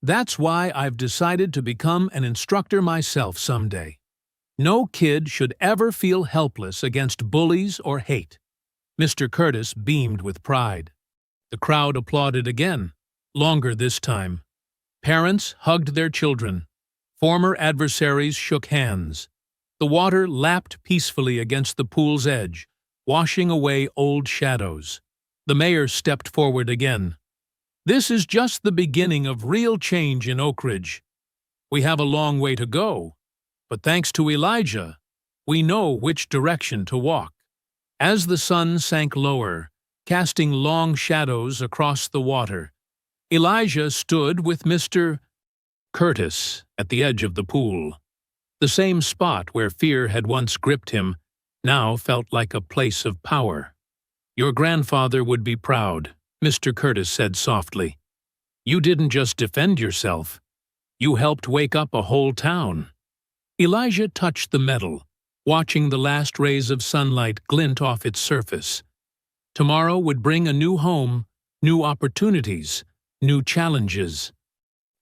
Speaker 1: That's why I've decided to become an instructor myself someday. No kid should ever feel helpless against bullies or hate. Mr. Curtis beamed with pride. The crowd applauded again, longer this time. Parents hugged their children. Former adversaries shook hands. The water lapped peacefully against the pool's edge, washing away old shadows. The mayor stepped forward again. This is just the beginning of real change in Oak Ridge. We have a long way to go, but thanks to Elijah, we know which direction to walk. As the sun sank lower, casting long shadows across the water, Elijah stood with Mr. Curtis at the edge of the pool. The same spot where fear had once gripped him now felt like a place of power. Your grandfather would be proud, Mr. Curtis said softly. You didn't just defend yourself. You helped wake up a whole town. Elijah touched the metal, watching the last rays of sunlight glint off its surface. Tomorrow would bring a new home, new opportunities, new challenges.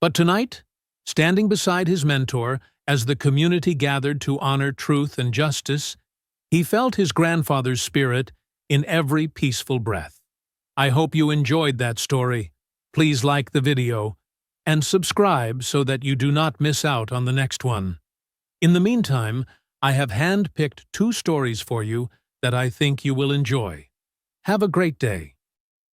Speaker 1: But tonight, standing beside his mentor, as the community gathered to honor truth and justice, he felt his grandfather's spirit in every peaceful breath. I hope you enjoyed that story. Please like the video and subscribe so that you do not miss out on the next one. In the meantime, I have hand-picked 2 stories for you that I think you will enjoy. Have a great day.